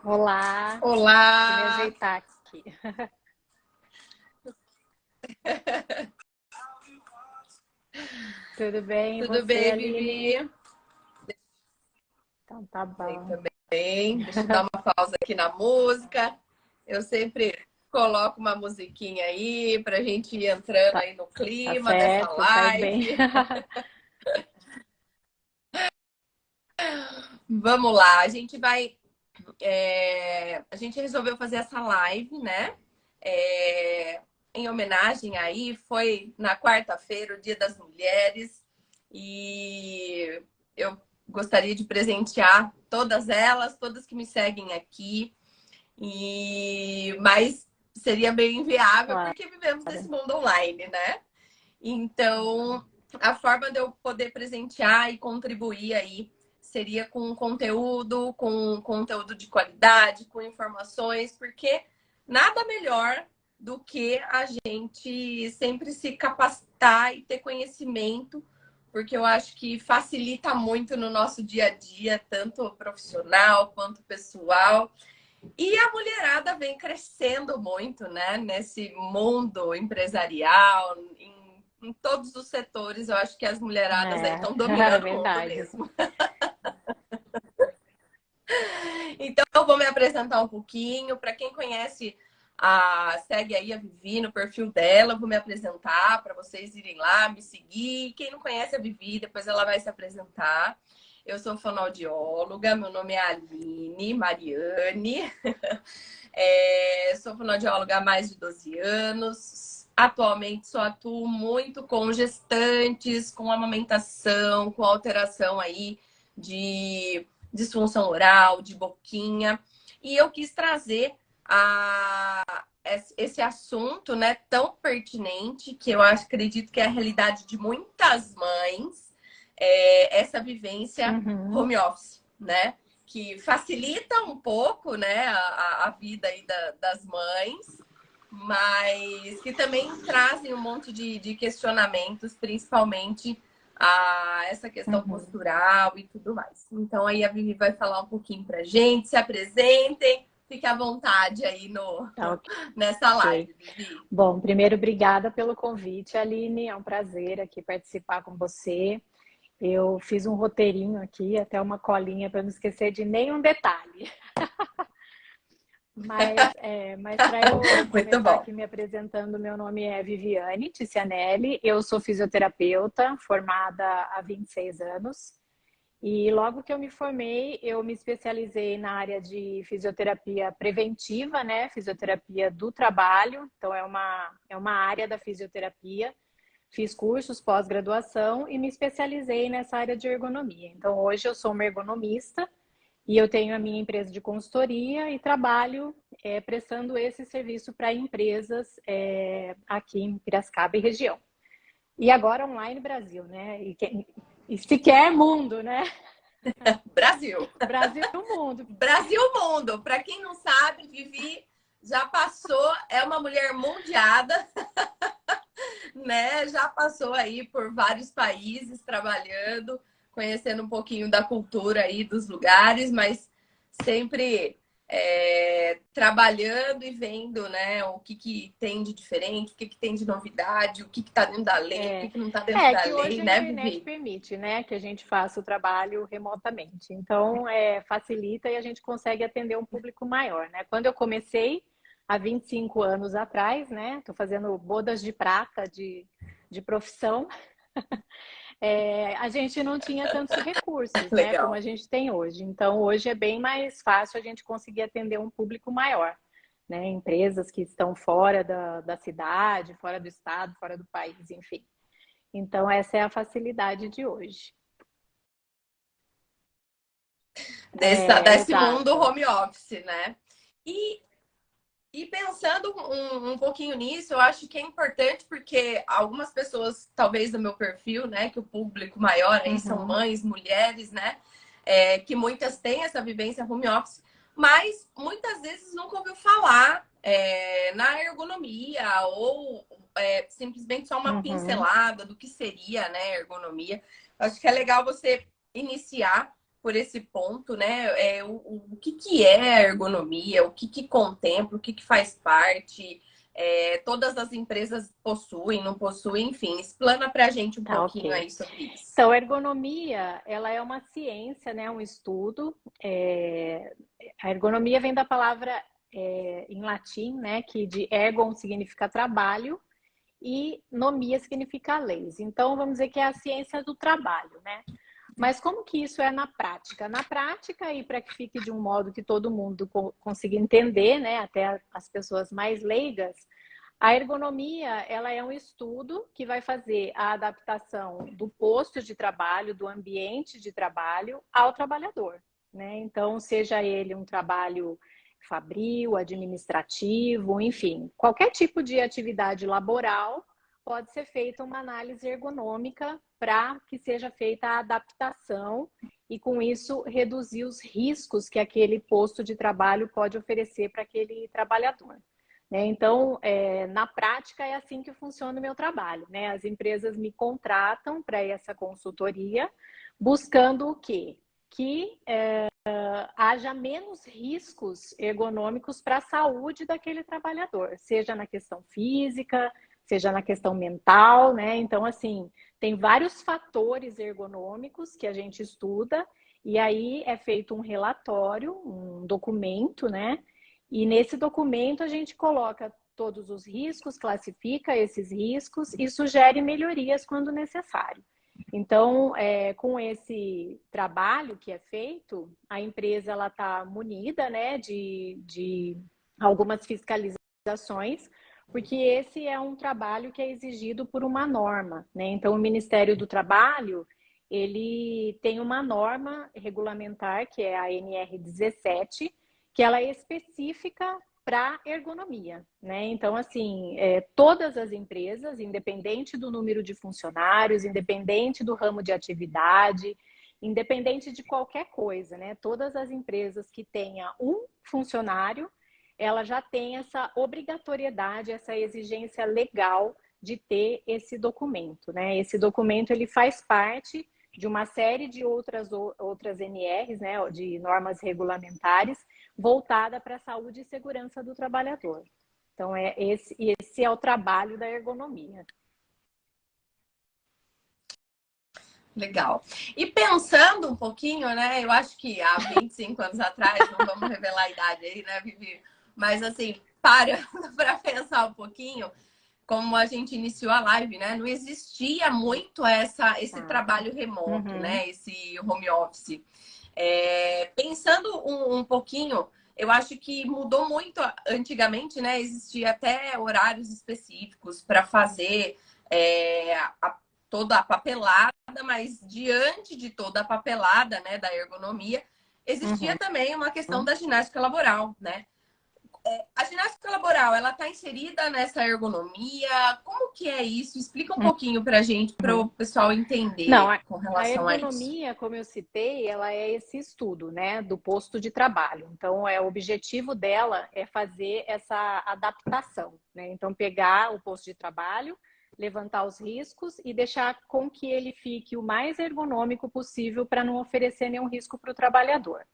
Olá, deixa eu me Olá, ajeitar aqui. Tudo bem, e tudo você, bem, Aline? Vivi? Então tá Bem bom. também. Deixa eu dar uma pausa aqui na música. Eu sempre coloco uma musiquinha aí para a gente ir entrando Tá, aí no tá clima dessa certo, faz bem. live. Vamos lá, a gente resolveu fazer essa live, né? É, em homenagem aí, foi na quarta-feira, o Dia das Mulheres, e eu gostaria de presentear todas elas, todas que me seguem aqui, mas seria meio inviável Claro. porque vivemos nesse mundo online, né? Então, a forma de eu poder presentear e contribuir aí seria com conteúdo de qualidade, com informações, porque nada melhor do que a gente sempre se capacitar e ter conhecimento, porque eu acho que facilita muito no nosso dia a dia, tanto profissional quanto pessoal. E a mulherada vem crescendo muito, né? Nesse mundo empresarial, em todos os setores. Eu acho que as mulheradas aí É, estão é dominando o mundo verdade. mesmo. Então, eu vou me apresentar um pouquinho. Para quem conhece, segue aí a Vivi no perfil dela. Eu vou me apresentar para vocês irem lá, me seguir. Quem não conhece a Vivi, depois ela vai se apresentar. Eu sou fonoaudióloga, meu nome é Aline Mariane. Sou fonoaudióloga há mais de 12 anos. Atualmente só atuo muito com gestantes, com amamentação, com alteração aí de disfunção oral, de boquinha. E eu quis trazer esse assunto, né, tão pertinente, que eu acredito que é a realidade de muitas mães, essa vivência Uhum. home office, né? Que facilita um pouco, né, a vida aí das mães, mas que também trazem um monte de questionamentos, principalmente essa questão Uhum. postural e tudo mais. Então aí a Vivi vai falar um pouquinho pra gente, se apresentem, fique à vontade aí Tá nessa ok. live, Vivi. Bom, primeiro, obrigada pelo convite, Aline. É um prazer aqui participar com você. Eu fiz um roteirinho aqui, até uma colinha para não esquecer de nenhum detalhe. Mas para eu Muito começar bom. aqui me apresentando, meu nome é Viviane Ticianelli, eu sou fisioterapeuta, formada há 26 anos. E logo que eu me formei, eu me especializei na área de fisioterapia preventiva, né? Fisioterapia do trabalho, então é uma área da fisioterapia. Fiz cursos pós-graduação e me especializei nessa área de ergonomia. Então hoje eu sou uma ergonomista e eu tenho a minha empresa de consultoria e trabalho prestando esse serviço para empresas aqui em Piracicaba e região. E agora online Brasil, né? E se quer mundo, né? Brasil. Brasil mundo. Brasil mundo. Para quem não sabe, Vivi já passou, é uma mulher mundiada, né? Já passou aí por vários países trabalhando, conhecendo um pouquinho da cultura aí dos lugares, mas sempre trabalhando e vendo, né, o que tem de diferente, o que tem de novidade, o que está dentro da lei, o É, que não está dentro da que hoje lei, a né, internet Vivi? permite, né, que a gente faça o trabalho remotamente. Então, facilita e a gente consegue atender um público maior, né? Quando eu comecei, há 25 anos atrás, né, estou fazendo bodas de prata de profissão, a gente não tinha tantos recursos, né, como Legal. a gente tem hoje. Então, hoje é bem mais fácil a gente conseguir atender um público maior, né? Empresas que estão fora da cidade, fora do estado, fora do país, enfim. Então, essa é a facilidade de hoje. Desse mundo Exato. home office, né? E, e pensando um pouquinho nisso, eu acho que é importante porque algumas pessoas, talvez do meu perfil, né, que o público maior aí são Uhum, mães, mulheres, né, que muitas têm essa vivência home office, mas muitas vezes nunca ouviu falar na ergonomia ou simplesmente só uma uhum. pincelada do que seria, né, ergonomia. Acho que é legal você iniciar por esse ponto, né? O que que é a ergonomia, o que que contempla, o que que faz parte, todas as empresas possuem, não possuem, enfim, explana pra gente um Tá, pouquinho ok. aí sobre isso. Então, a ergonomia, ela é uma ciência, né? Um estudo. A ergonomia vem da palavra em latim, né? Que de ergon significa trabalho e nomia significa leis. Então, vamos dizer que é a ciência do trabalho, né? Mas como que isso é na prática? Na prática, e para que fique de um modo que todo mundo consiga entender, né? Até as pessoas mais leigas, a ergonomia, ela é um estudo que vai fazer a adaptação do posto de trabalho, do ambiente de trabalho ao trabalhador, né? Então, seja ele um trabalho fabril, administrativo, enfim, qualquer tipo de atividade laboral, pode ser feita uma análise ergonômica para que seja feita a adaptação e, com isso, reduzir os riscos que aquele posto de trabalho pode oferecer para aquele trabalhador. Então, na prática, é assim que funciona o meu trabalho, né? As empresas me contratam para essa consultoria, buscando o quê? Que haja menos riscos ergonômicos para a saúde daquele trabalhador, seja na questão física, seja na questão mental, né? Então, assim, tem vários fatores ergonômicos que a gente estuda, e aí é feito um relatório, um documento, né? E nesse documento a gente coloca todos os riscos, classifica esses riscos e sugere melhorias quando necessário. Então, com esse trabalho que é feito, a empresa ela está munida, né, de algumas fiscalizações, porque esse é um trabalho que é exigido por uma norma, né? Então, o Ministério do Trabalho ele tem uma norma regulamentar que é a NR17, que ela é específica para ergonomia, né? Então, assim, todas as empresas, independente do número de funcionários, independente do ramo de atividade, independente de qualquer coisa, né? Todas as empresas que tenha um funcionário, ela já tem essa obrigatoriedade, essa exigência legal de ter esse documento, né? Esse documento ele faz parte de uma série de outras NRs, né, de normas regulamentares, voltada para a saúde e segurança do trabalhador. Então, esse é o trabalho da ergonomia. Legal. E pensando um pouquinho, né? Eu acho que há 25 anos atrás, não vamos revelar a idade aí, né, Vivi? Mas assim, parando para pensar um pouquinho, como a gente iniciou a live, né? Não existia muito esse trabalho remoto, né? Esse home office. Pensando um pouquinho, eu acho que mudou muito antigamente, né? Existia até horários específicos para fazer toda a papelada, mas diante de toda a papelada, né, da ergonomia, existia também uma questão da ginástica laboral, né? A ginástica laboral, ela está inserida nessa ergonomia? Como que é isso? Explica um pouquinho para a gente, para o pessoal entender Não, com a relação a isso. ergonomia, como eu citei, ela é esse estudo, né, do posto de trabalho. Então, o objetivo dela é fazer essa adaptação, né? Então, pegar o posto de trabalho, levantar os riscos e deixar com que ele fique o mais ergonômico possível para não oferecer nenhum risco para o trabalhador.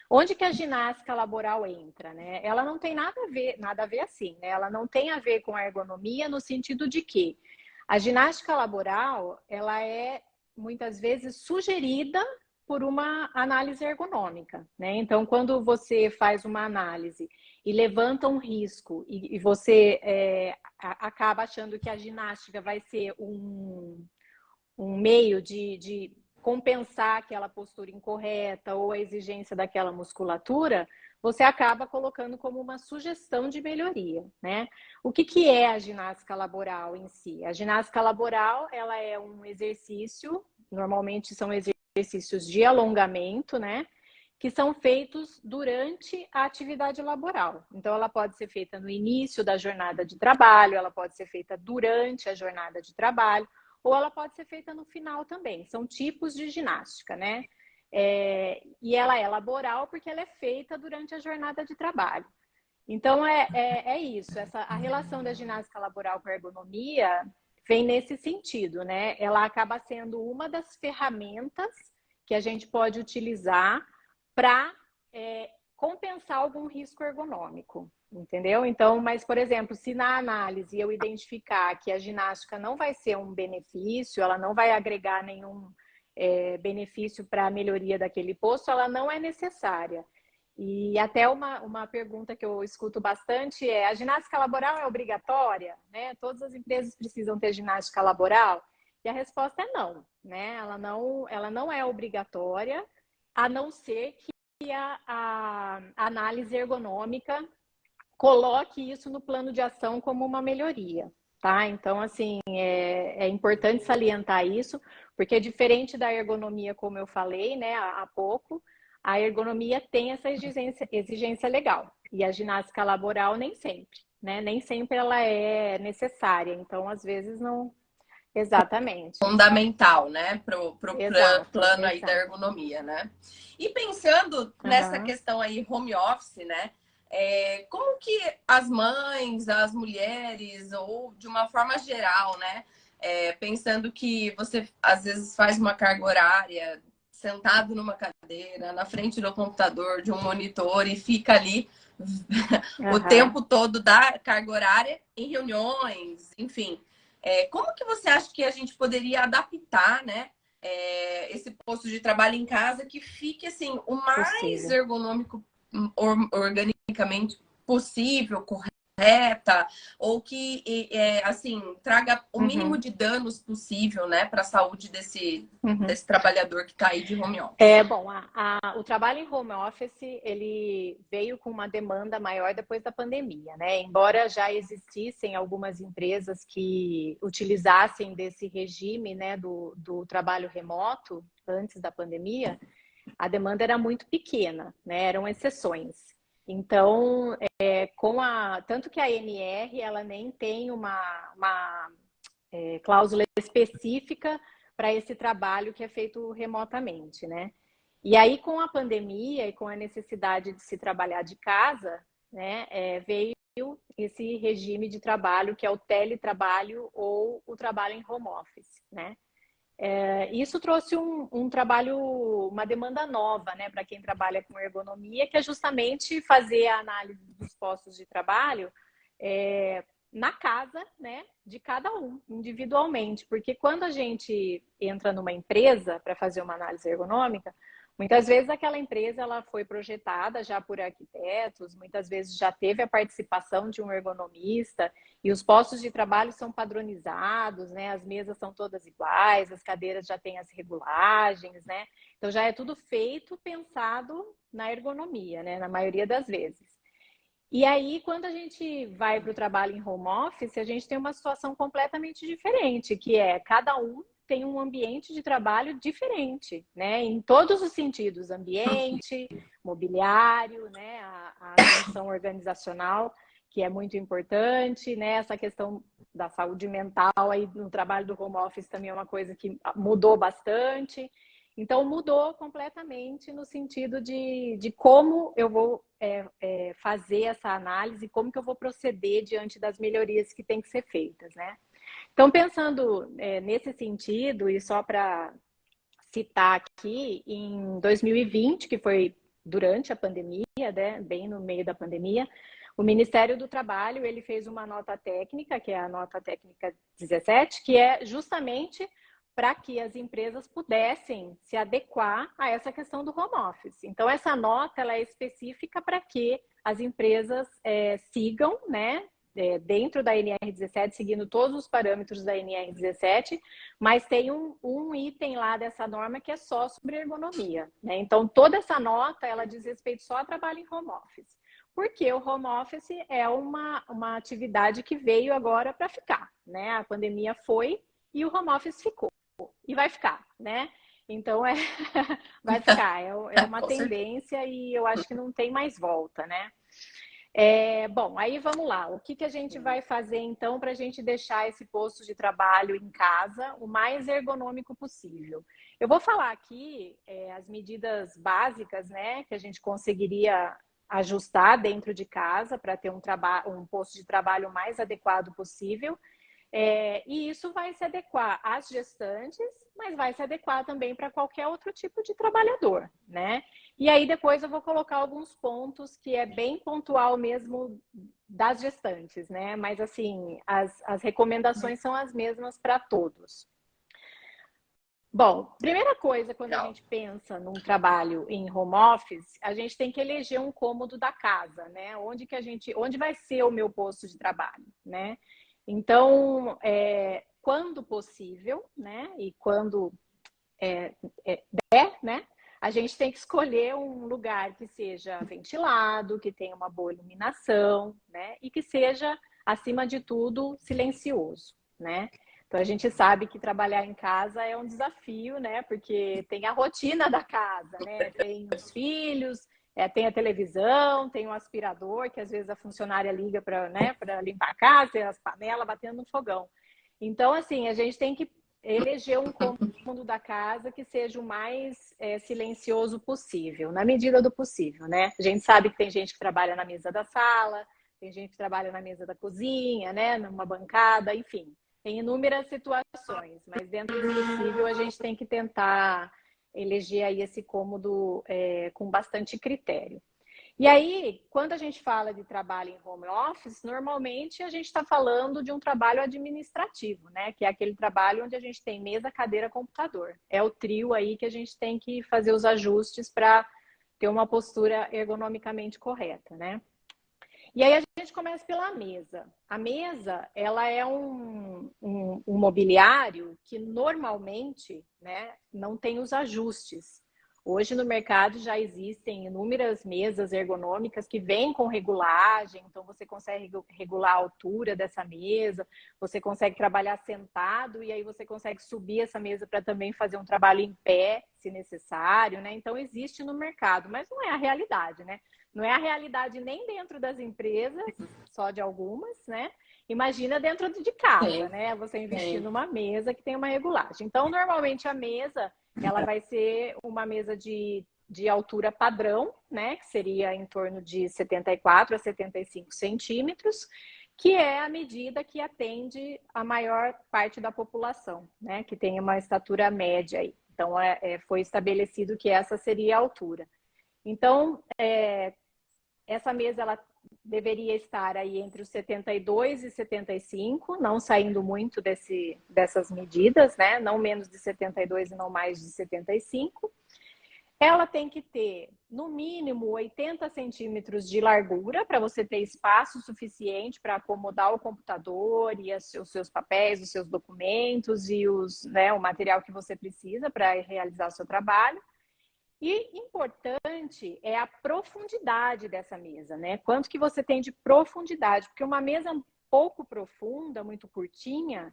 Onde que a ginástica laboral entra, né? Ela não tem nada a ver assim, né? Ela não tem a ver com a ergonomia no sentido de que a ginástica laboral, ela é muitas vezes sugerida por uma análise ergonômica, né? Então, quando você faz uma análise e levanta um risco e você acaba achando que a ginástica vai ser um meio de compensar aquela postura incorreta ou a exigência daquela musculatura, você acaba colocando como uma sugestão de melhoria, né? O que é a ginástica laboral em si? A ginástica laboral, ela é um exercício, normalmente são exercícios de alongamento, né? Que são feitos durante a atividade laboral. Então, ela pode ser feita no início da jornada de trabalho, ela pode ser feita durante a jornada de trabalho, ou ela pode ser feita no final também. São tipos de ginástica, né? E ela é laboral porque ela é feita durante a jornada de trabalho. Então, é isso. A relação da ginástica laboral com a ergonomia vem nesse sentido, né? Ela acaba sendo uma das ferramentas que a gente pode utilizar para compensar algum risco ergonômico, entendeu? Então, mas, por exemplo, se na análise eu identificar que a ginástica não vai ser um benefício, ela não vai agregar nenhum benefício para a melhoria daquele posto, ela não é necessária. E até uma pergunta que eu escuto bastante é: a ginástica laboral é obrigatória? Né? Todas as empresas precisam ter ginástica laboral? E a resposta é não, né? Ela não é obrigatória, a não ser que a análise ergonômica coloque isso no plano de ação como uma melhoria, tá? Então, assim, é importante salientar isso, porque diferente da ergonomia, como eu falei, né, há pouco, a ergonomia tem essa exigência legal, e a ginástica laboral nem sempre, né? Nem sempre ela é necessária, então, às vezes, não... Exatamente. Fundamental, né, pro Exato, plano aí da exato. ergonomia, né? E pensando nessa Uhum. questão aí home office, né? Como que as mães, as mulheres, ou de uma forma geral, né? Pensando que você às vezes faz uma carga horária sentado numa cadeira, na frente do computador, de um monitor e fica ali o Uhum. tempo todo da carga horária em reuniões, enfim. Como que você acha que a gente poderia adaptar, né, esse posto de trabalho em casa que fique assim o mais Possível. ergonômico, organicamente possível, correta, ou que assim traga o mínimo Uhum. de danos possível, né, para a saúde desse Uhum. trabalhador que está aí de home office? Bom, o trabalho em home office, ele veio com uma demanda maior depois da pandemia, né? Embora já existissem algumas empresas que utilizassem desse regime, né, do trabalho remoto antes da pandemia, a demanda era muito pequena, né? Eram exceções. Então, tanto que a ANR, ela nem tem uma cláusula específica para esse trabalho que é feito remotamente, né? E aí, com a pandemia e com a necessidade de se trabalhar de casa, né, veio esse regime de trabalho que é o teletrabalho ou o trabalho em home office, né? Isso trouxe um trabalho, uma demanda nova, né, para quem trabalha com ergonomia, que é justamente fazer a análise dos postos de trabalho na casa, né, de cada um, individualmente. Porque quando a gente entra numa empresa para fazer uma análise ergonômica, muitas vezes aquela empresa ela foi projetada já por arquitetos, muitas vezes já teve a participação de um ergonomista, e os postos de trabalho são padronizados, né? As mesas são todas iguais, as cadeiras já têm as regulagens, né? Então já é tudo feito pensado na ergonomia, né? Na maioria das vezes. E aí, quando a gente vai para o trabalho em home office, a gente tem uma situação completamente diferente, que é cada um tem um ambiente de trabalho diferente, né? Em todos os sentidos, ambiente, mobiliário, né? A dimensão organizacional, que é muito importante, né? Essa questão da saúde mental aí no trabalho do home office também é uma coisa que mudou bastante. Então, mudou completamente no sentido de como eu vou fazer essa análise, como que eu vou proceder diante das melhorias que têm que ser feitas, né? Então, pensando nesse sentido, e só para citar aqui, em 2020, que foi durante a pandemia, né, bem no meio da pandemia, o Ministério do Trabalho ele fez uma nota técnica, que é a nota técnica 17, que é justamente para que as empresas pudessem se adequar a essa questão do home office. Então, essa nota ela é específica para que as empresas sigam, né, dentro da NR17, seguindo todos os parâmetros da NR17, mas tem um item lá dessa norma que é só sobre ergonomia, né? Então, toda essa nota, ela diz respeito só a trabalho em home office. Porque o home office é uma atividade que veio agora para ficar, né? A pandemia foi e o home office ficou. E vai ficar, né? Então, vai ficar. É uma Com certeza. tendência e eu acho que não tem mais volta, né? Bom, aí vamos lá. O que a gente vai fazer então para a gente deixar esse posto de trabalho em casa o mais ergonômico possível? Eu vou falar aqui as medidas básicas, né, que a gente conseguiria ajustar dentro de casa para ter um posto de trabalho mais adequado possível. E isso vai se adequar às gestantes mas vai se adequar também para qualquer outro tipo de trabalhador, né? E aí depois eu vou colocar alguns pontos que é bem pontual mesmo das gestantes, né? Mas assim, as recomendações são as mesmas para todos. Bom, primeira coisa, quando a Legal. gente pensa num trabalho em home office, a gente tem que eleger um cômodo da casa, né? Onde vai ser o meu posto de trabalho, né? Então, quando possível, né? E quando der, né? A gente tem que escolher um lugar que seja ventilado, que tenha uma boa iluminação, né? E que seja, acima de tudo, silencioso, né? Então a gente sabe que trabalhar em casa é um desafio, né? Porque tem a rotina da casa, né? Tem os filhos, tem a televisão, tem o aspirador, que às vezes a funcionária liga para, né, para limpar a casa, tem as panelas batendo no fogão. Então, assim, a gente tem que eleger um cômodo da casa que seja o mais silencioso possível, na medida do possível, né? A gente sabe que tem gente que trabalha na mesa da sala, tem gente que trabalha na mesa da cozinha, né? Numa bancada, enfim. Tem inúmeras situações, mas dentro do possível a gente tem que tentar eleger aí esse cômodo com bastante critério. E aí, quando a gente fala de trabalho em home office, normalmente a gente está falando de um trabalho administrativo, né? Que é aquele trabalho onde a gente tem mesa, cadeira, computador. É o trio aí que a gente tem que fazer os ajustes para ter uma postura ergonomicamente correta, né? E aí a gente começa pela mesa. A mesa, ela é um mobiliário que normalmente, né, não tem os ajustes. Hoje no mercado já existem inúmeras mesas ergonômicas que vêm com regulagem, então você consegue regular a altura dessa mesa, você consegue trabalhar sentado e aí você consegue subir essa mesa para também fazer um trabalho em pé, se necessário, né? Então existe no mercado, mas não é a realidade, né? Não é a realidade nem dentro das empresas, só de algumas, né? Imagina dentro de casa, né? Você investir numa mesa que tem uma regulagem. Então, normalmente a mesa, ela vai ser uma mesa de altura padrão, né? Que seria em torno de 74 a 75 centímetros, que é a medida que atende a maior parte da população, né? Que tem uma estatura média aí. Então, foi estabelecido que essa seria a altura. Então, essa mesa ela deveria estar aí entre os 72 e 75, não saindo muito dessas medidas, né? Não menos de 72 e não mais de 75. Ela tem que ter, no mínimo, 80 centímetros de largura para você ter espaço suficiente para acomodar o computador e os seus papéis, os seus documentos e o material que você precisa para realizar o seu trabalho. E importante é a profundidade dessa mesa, né? Quanto que você tem de profundidade, porque uma mesa um pouco profunda, muito curtinha,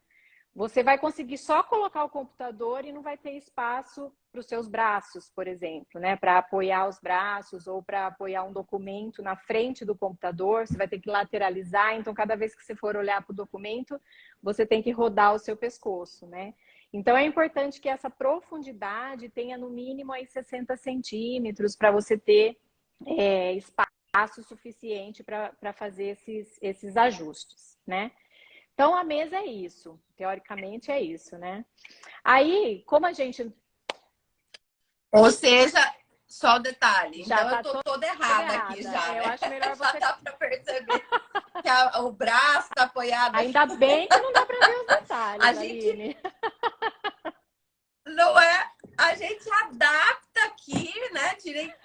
você vai conseguir só colocar o computador e não vai ter espaço para os seus braços, por exemplo, né? Para apoiar os braços ou para apoiar um documento na frente do computador, você vai ter que lateralizar, então cada vez que você for olhar para o documento, você tem que rodar o seu pescoço, né? Então, é importante que essa profundidade tenha no mínimo aí 60 centímetros para você ter espaço suficiente para fazer esses ajustes, né? Então, a mesa é isso. Teoricamente, é isso, né? Aí, como a gente... Ou seja, só detalhe. Já Então, eu tá tô toda errada aqui já, Eu né? acho melhor Já você... dá para perceber que o braço tá apoiado aqui. Ainda bem que não dá para ver os detalhes, A gente Aline. não é. A gente adapta aqui, né?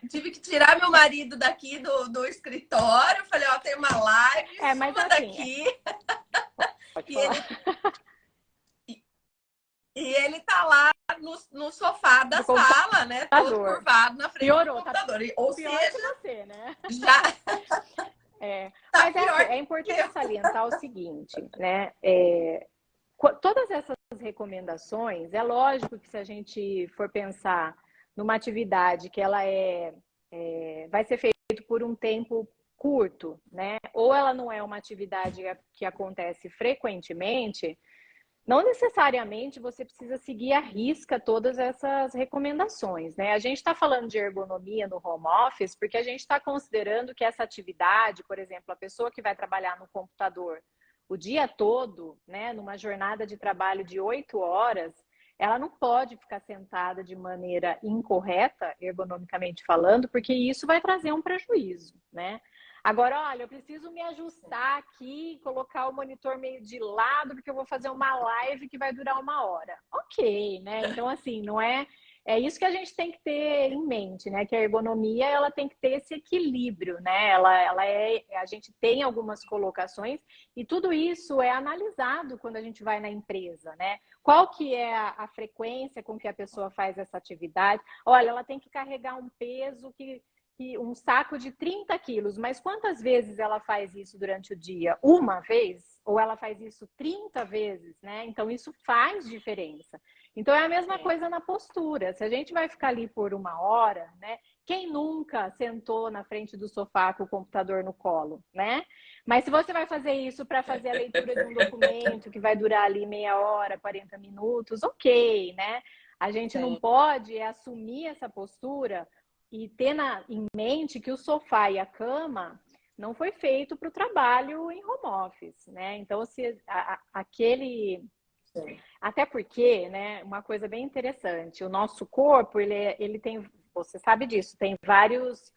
Tive que tirar meu marido daqui do escritório. Falei, ó, tem uma live, Mas suba assim... daqui. Pode E falar. ele tá lá no sofá da Do sala, né? Todo computador. curvado na frente do Piorou, tá computador. Ou pior que seja, você, né? já tá Mas pior é que importante eu. salientar o seguinte, né? Todas essas recomendações, é lógico que se a gente for pensar numa atividade que ela vai ser feita por um tempo curto, né? Ou ela não é uma atividade que acontece frequentemente, não necessariamente você precisa seguir à risca todas essas recomendações, né? A gente está falando de ergonomia no home office porque a gente está considerando que essa atividade, por exemplo, a pessoa que vai trabalhar no computador o dia todo, né, numa jornada de trabalho de 8 horas, ela não pode ficar sentada de maneira incorreta, ergonomicamente falando, porque isso vai trazer um prejuízo, né? Agora, olha, eu preciso me ajustar aqui, colocar o monitor meio de lado, porque eu vou fazer uma live que vai durar 1 hora. Ok, né? Então, assim, não é... É isso que a gente tem que ter em mente, né? Que a ergonomia, ela tem que ter esse equilíbrio, né? A gente tem algumas colocações e tudo isso é analisado quando a gente vai na empresa, né? Qual que é a frequência com que a pessoa faz essa atividade? Olha, ela tem que carregar um peso um saco de 30 quilos, mas quantas vezes ela faz isso durante o dia? Uma vez? Ou ela faz isso 30 vezes, né? Então, isso faz diferença. Então, é a mesma coisa na postura. Se a gente vai ficar ali por 1 hora, né? Quem nunca sentou na frente do sofá com o computador no colo, né? Mas se você vai fazer isso para fazer a leitura de um documento que vai durar ali meia hora, 40 minutos, ok, né? A gente não pode assumir essa postura e ter em mente que o sofá e a cama não foi feito para o trabalho em home office, né? Então, se aquele... Até porque, né, uma coisa bem interessante, o nosso corpo, ele tem, você sabe disso, tem vários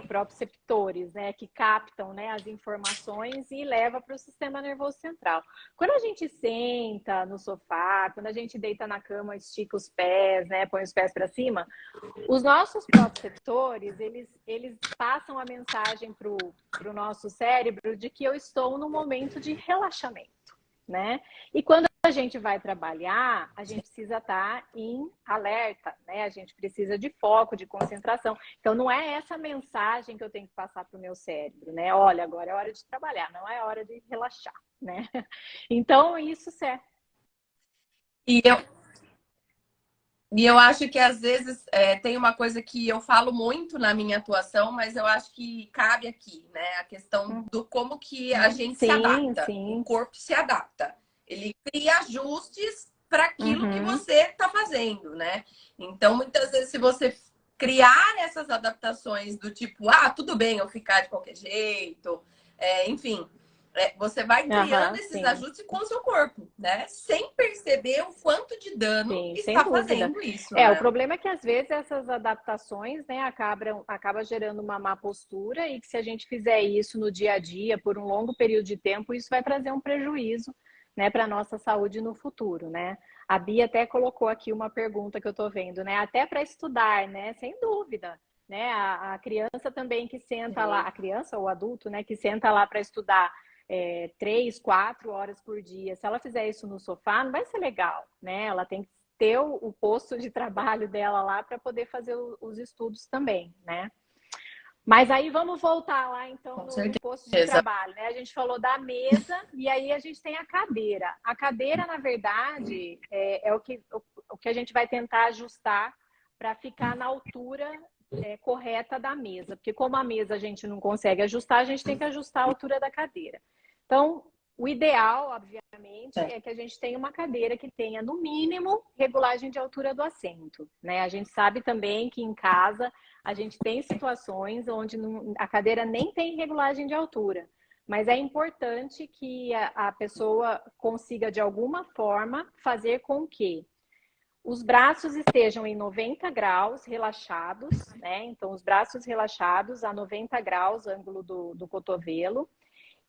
proprioceptores, né, que captam, né, as informações e leva para o sistema nervoso central. Quando a gente senta no sofá, quando a gente deita na cama, estica os pés, né, põe os pés para cima, os nossos proprioceptores, eles passam a mensagem para o nosso cérebro de que eu estou no momento de relaxamento, né? E quando a gente vai trabalhar, a gente precisa estar em alerta, né? A gente precisa de foco, de concentração. Então, não é essa mensagem que eu tenho que passar para o meu cérebro, né? Olha, agora é hora de trabalhar, não é hora de relaxar, né? Então, isso é. E eu acho que às vezes tem uma coisa que eu falo muito na minha atuação, mas eu acho que cabe aqui, né? A questão do como que a gente se adapta. Sim. O corpo se adapta. Ele cria ajustes para aquilo que você está fazendo, né? Então, muitas vezes, se você criar essas adaptações do tipo, tudo bem eu ficar de qualquer jeito, enfim, você vai criando esses ajustes com o seu corpo, né? Sem perceber o quanto de dano está fazendo isso. O problema é que às vezes essas adaptações, né, acaba gerando uma má postura e que se a gente fizer isso no dia a dia por um longo período de tempo, isso vai trazer um prejuízo, né, para a nossa saúde no futuro, né? A Bia até colocou aqui uma pergunta que eu estou vendo, né? Até para estudar, né? Sem dúvida. Né? A criança também que senta lá, a criança ou o adulto, né, que senta lá para estudar 3, 4 horas por dia. Se ela fizer isso no sofá, não vai ser legal, né? Ela tem que ter o posto de trabalho dela lá para poder fazer os estudos também, né? Mas aí vamos voltar lá, então, no posto de trabalho, né? A gente falou da mesa e aí a gente tem a cadeira. A cadeira, na verdade, é o que a gente vai tentar ajustar para ficar na altura correta da mesa. Porque como a mesa a gente não consegue ajustar, a gente tem que ajustar a altura da cadeira. Então, o ideal, obviamente, é que a gente tenha uma cadeira que tenha, no mínimo, regulagem de altura do assento, né? A gente sabe também que em casa a gente tem situações onde a cadeira nem tem regulagem de altura, mas é importante que a pessoa consiga, de alguma forma, fazer com que os braços estejam em 90 graus relaxados, né? Então, os braços relaxados a 90 graus, ângulo do cotovelo.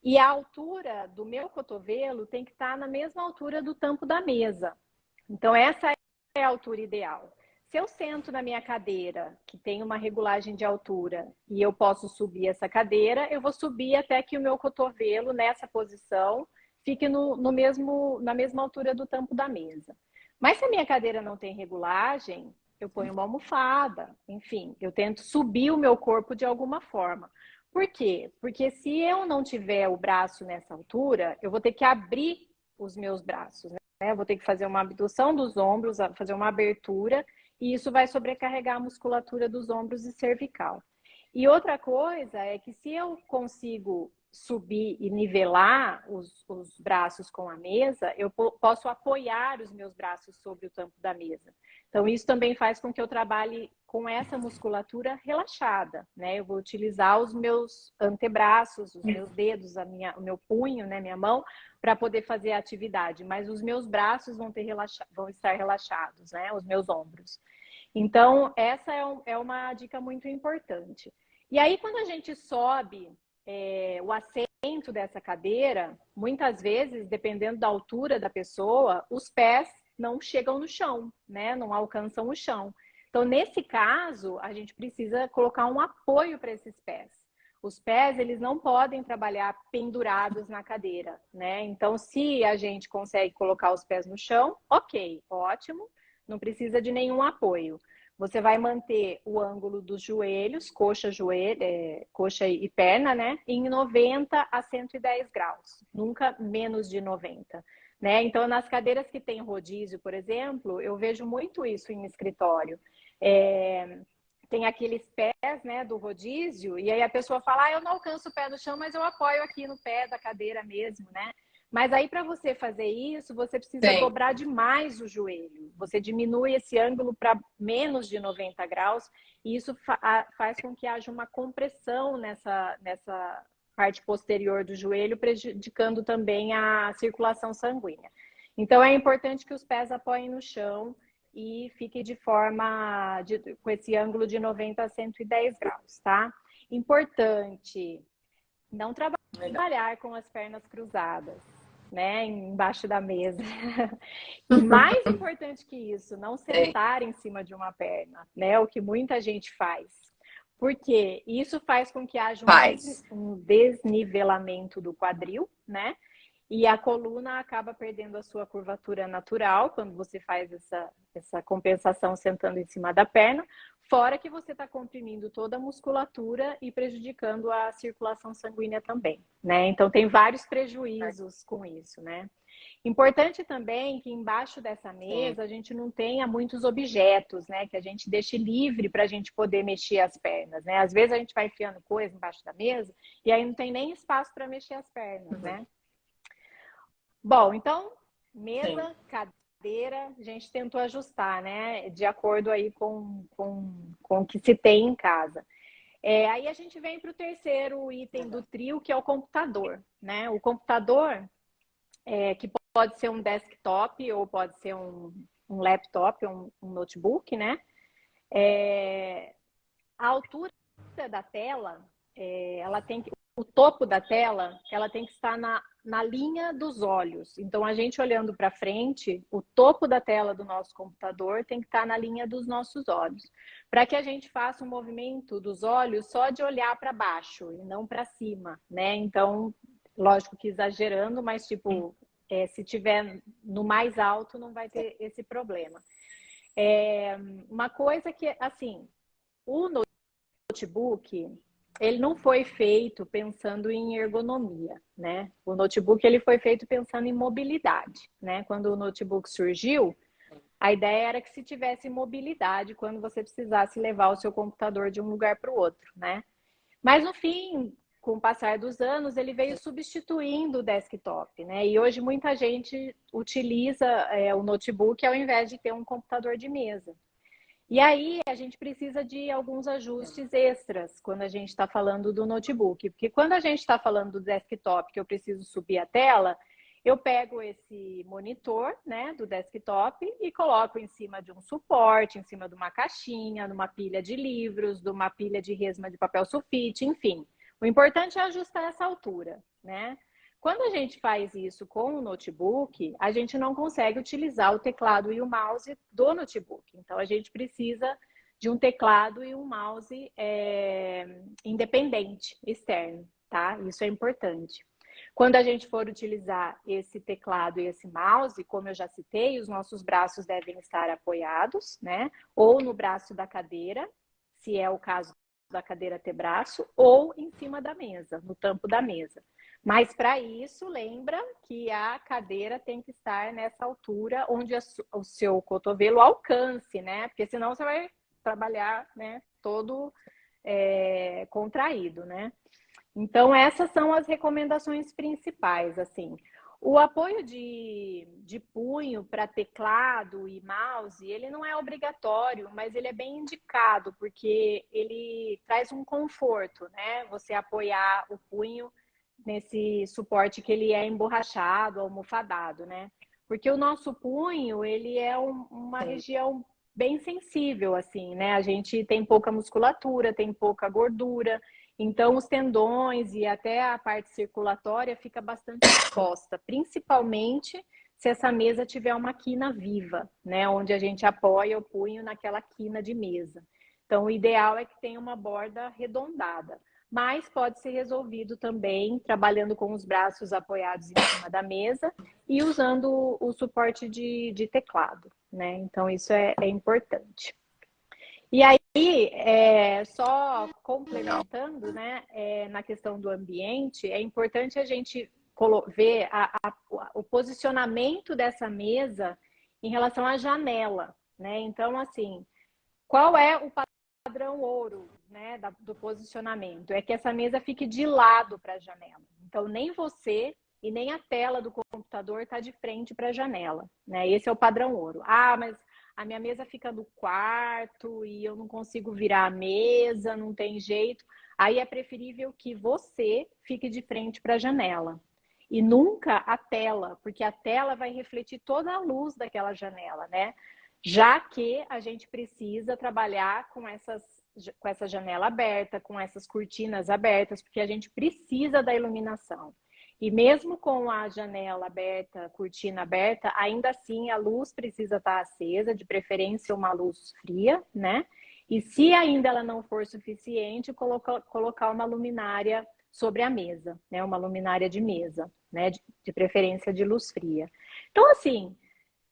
E a altura do meu cotovelo tem que estar na mesma altura do tampo da mesa. Então, essa é a altura ideal. Se eu sento na minha cadeira, que tem uma regulagem de altura, e eu posso subir essa cadeira, eu vou subir até que o meu cotovelo, nessa posição, fique na mesma altura do tampo da mesa. Mas se a minha cadeira não tem regulagem, eu ponho uma almofada, enfim, eu tento subir o meu corpo de alguma forma. Por quê? Porque se eu não tiver o braço nessa altura, eu vou ter que abrir os meus braços, né? Eu vou ter que fazer uma abdução dos ombros, fazer uma abertura, e isso vai sobrecarregar a musculatura dos ombros e cervical. E outra coisa é que se eu consigo subir e nivelar os braços com a mesa, eu posso apoiar os meus braços sobre o tampo da mesa. Então, isso também faz com que eu trabalhe com essa musculatura relaxada, né? Eu vou utilizar os meus antebraços, os meus dedos, o meu punho, né, minha mão, para poder fazer a atividade, mas os meus braços vão estar relaxados, né? Os meus ombros. Então, essa é uma dica muito importante. E aí, quando a gente sobe o assento dessa cadeira, muitas vezes, dependendo da altura da pessoa, os pés não chegam no chão, né? Não alcançam o chão. Então, nesse caso, a gente precisa colocar um apoio para esses pés. Os pés, eles não podem trabalhar pendurados na cadeira, né? Então, se a gente consegue colocar os pés no chão, ok, ótimo, não precisa de nenhum apoio. Você vai manter o ângulo dos joelhos, coxa e perna, né? Em 90 a 110 graus, nunca menos de 90. Né? Então, nas cadeiras que tem rodízio, por exemplo, eu vejo muito isso em escritório. Tem aqueles pés, né, do rodízio, e aí a pessoa fala, eu não alcanço o pé no chão, mas eu apoio aqui no pé da cadeira mesmo, né? Mas aí, para você fazer isso, você precisa dobrar demais o joelho. Você diminui esse ângulo para menos de 90 graus, e isso faz com que haja uma compressão nessa parte posterior do joelho, prejudicando também a circulação sanguínea. Então, é importante que os pés apoiem no chão e fique com esse ângulo de 90 a 110 graus, tá? Importante não trabalhar com as pernas cruzadas, né, embaixo da mesa. E mais importante que isso, não sentar em cima de uma perna, né, o que muita gente faz. Porque isso faz com que haja um desnivelamento do quadril, né? E a coluna acaba perdendo a sua curvatura natural quando você faz essa compensação sentando em cima da perna, fora que você está comprimindo toda a musculatura e prejudicando a circulação sanguínea também, né? Então tem vários prejuízos com isso, né? Importante também que embaixo dessa mesa a gente não tenha muitos objetos, né? Que a gente deixe livre para a gente poder mexer as pernas, né? Às vezes a gente vai enfiando coisa embaixo da mesa e aí não tem nem espaço para mexer as pernas, né? Bom, então, mesa, cadeira, a gente tentou ajustar, né? De acordo aí com o que se tem em casa. Aí a gente vem para o terceiro item do trio, que é o computador, né? O computador, que pode ser um desktop ou pode ser um laptop, um notebook, né? A altura da tela, o topo da tela, ela tem que estar na linha dos olhos. Então, a gente olhando para frente, o topo da tela do nosso computador tem que estar na linha dos nossos olhos. Para que a gente faça um movimento dos olhos só de olhar para baixo e não para cima, né? Então, lógico que exagerando, mas tipo, se tiver no mais alto, não vai ter esse problema. Uma coisa que, assim, o notebook, ele não foi feito pensando em ergonomia, né? O notebook, ele foi feito pensando em mobilidade, né? Quando o notebook surgiu, a ideia era que se tivesse mobilidade quando você precisasse levar o seu computador de um lugar para o outro, né? Mas no fim, com o passar dos anos, ele veio substituindo o desktop, né? E hoje muita gente utiliza o notebook ao invés de ter um computador de mesa. E aí a gente precisa de alguns ajustes extras quando a gente está falando do notebook. Porque quando a gente está falando do desktop, que eu preciso subir a tela, eu pego esse monitor, né, do desktop e coloco em cima de um suporte, em cima de uma caixinha, numa pilha de livros, de uma pilha de resma de papel sulfite, enfim. O importante é ajustar essa altura, né? Quando a gente faz isso com o notebook, a gente não consegue utilizar o teclado e o mouse do notebook. Então, a gente precisa de um teclado e um mouse independente, externo, tá? Isso é importante. Quando a gente for utilizar esse teclado e esse mouse, como eu já citei, os nossos braços devem estar apoiados, né? Ou no braço da cadeira, se é o caso da cadeira ter braço, ou em cima da mesa, no tampo da mesa. Mas para isso, lembra que a cadeira tem que estar nessa altura onde o seu cotovelo alcance, né? Porque senão você vai trabalhar, né, todo contraído, né? Então, essas são as recomendações principais, assim. O apoio de punho para teclado e mouse, ele não é obrigatório, mas ele é bem indicado, porque ele traz um conforto, né? Você apoiar o punho nesse suporte que ele é emborrachado, almofadado, né? Porque o nosso punho, ele é uma região bem sensível, assim, né? A gente tem pouca musculatura, tem pouca gordura, então os tendões e até a parte circulatória fica bastante exposta, principalmente se essa mesa tiver uma quina viva, né? Onde a gente apoia o punho naquela quina de mesa. Então, o ideal é que tenha uma borda arredondada, mas pode ser resolvido também trabalhando com os braços apoiados em cima da mesa e usando o suporte de teclado, né? Então, isso é importante. E aí, só complementando, né, na questão do ambiente, é importante a gente ver o posicionamento dessa mesa em relação à janela, né? Então, assim, qual é o padrão ouro, né, do posicionamento? É que essa mesa fique de lado para a janela. Então, nem você e nem a tela do computador está de frente para a janela, né? Esse é o padrão ouro. Ah, mas a minha mesa fica no quarto e eu não consigo virar a mesa, não tem jeito. Aí é preferível que você fique de frente para a janela. E nunca a tela, porque a tela vai refletir toda a luz daquela janela, né? Já que a gente precisa trabalhar com essa janela aberta, com essas cortinas abertas, porque a gente precisa da iluminação. E mesmo com a janela aberta, cortina aberta, ainda assim a luz precisa estar acesa, de preferência uma luz fria, né? E se ainda ela não for suficiente, colocar uma luminária sobre a mesa, né? Uma luminária de mesa, né? De preferência de luz fria. Então, assim,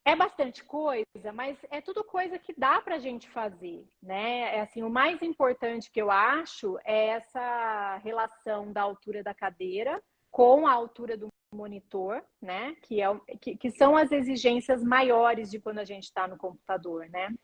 é bastante coisa, mas é tudo coisa que dá para a gente fazer, né? Assim, o mais importante que eu acho é essa relação da altura da cadeira com a altura do monitor, né? Que são as exigências maiores de quando a gente está no computador, né?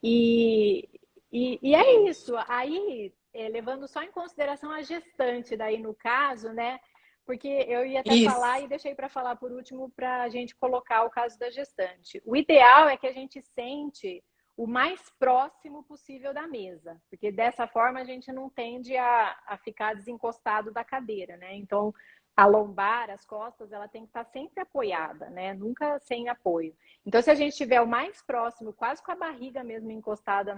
E é isso. Aí, levando só em consideração a gestante, daí no caso, né? Porque eu ia até falar e deixei para falar por último para a gente colocar o caso da gestante. O ideal é que a gente sente o mais próximo possível da mesa, porque dessa forma a gente não tende a ficar desencostado da cadeira, né? Então, a lombar, as costas, ela tem que estar sempre apoiada, né? Nunca sem apoio. Então, se a gente estiver o mais próximo, quase com a barriga mesmo encostada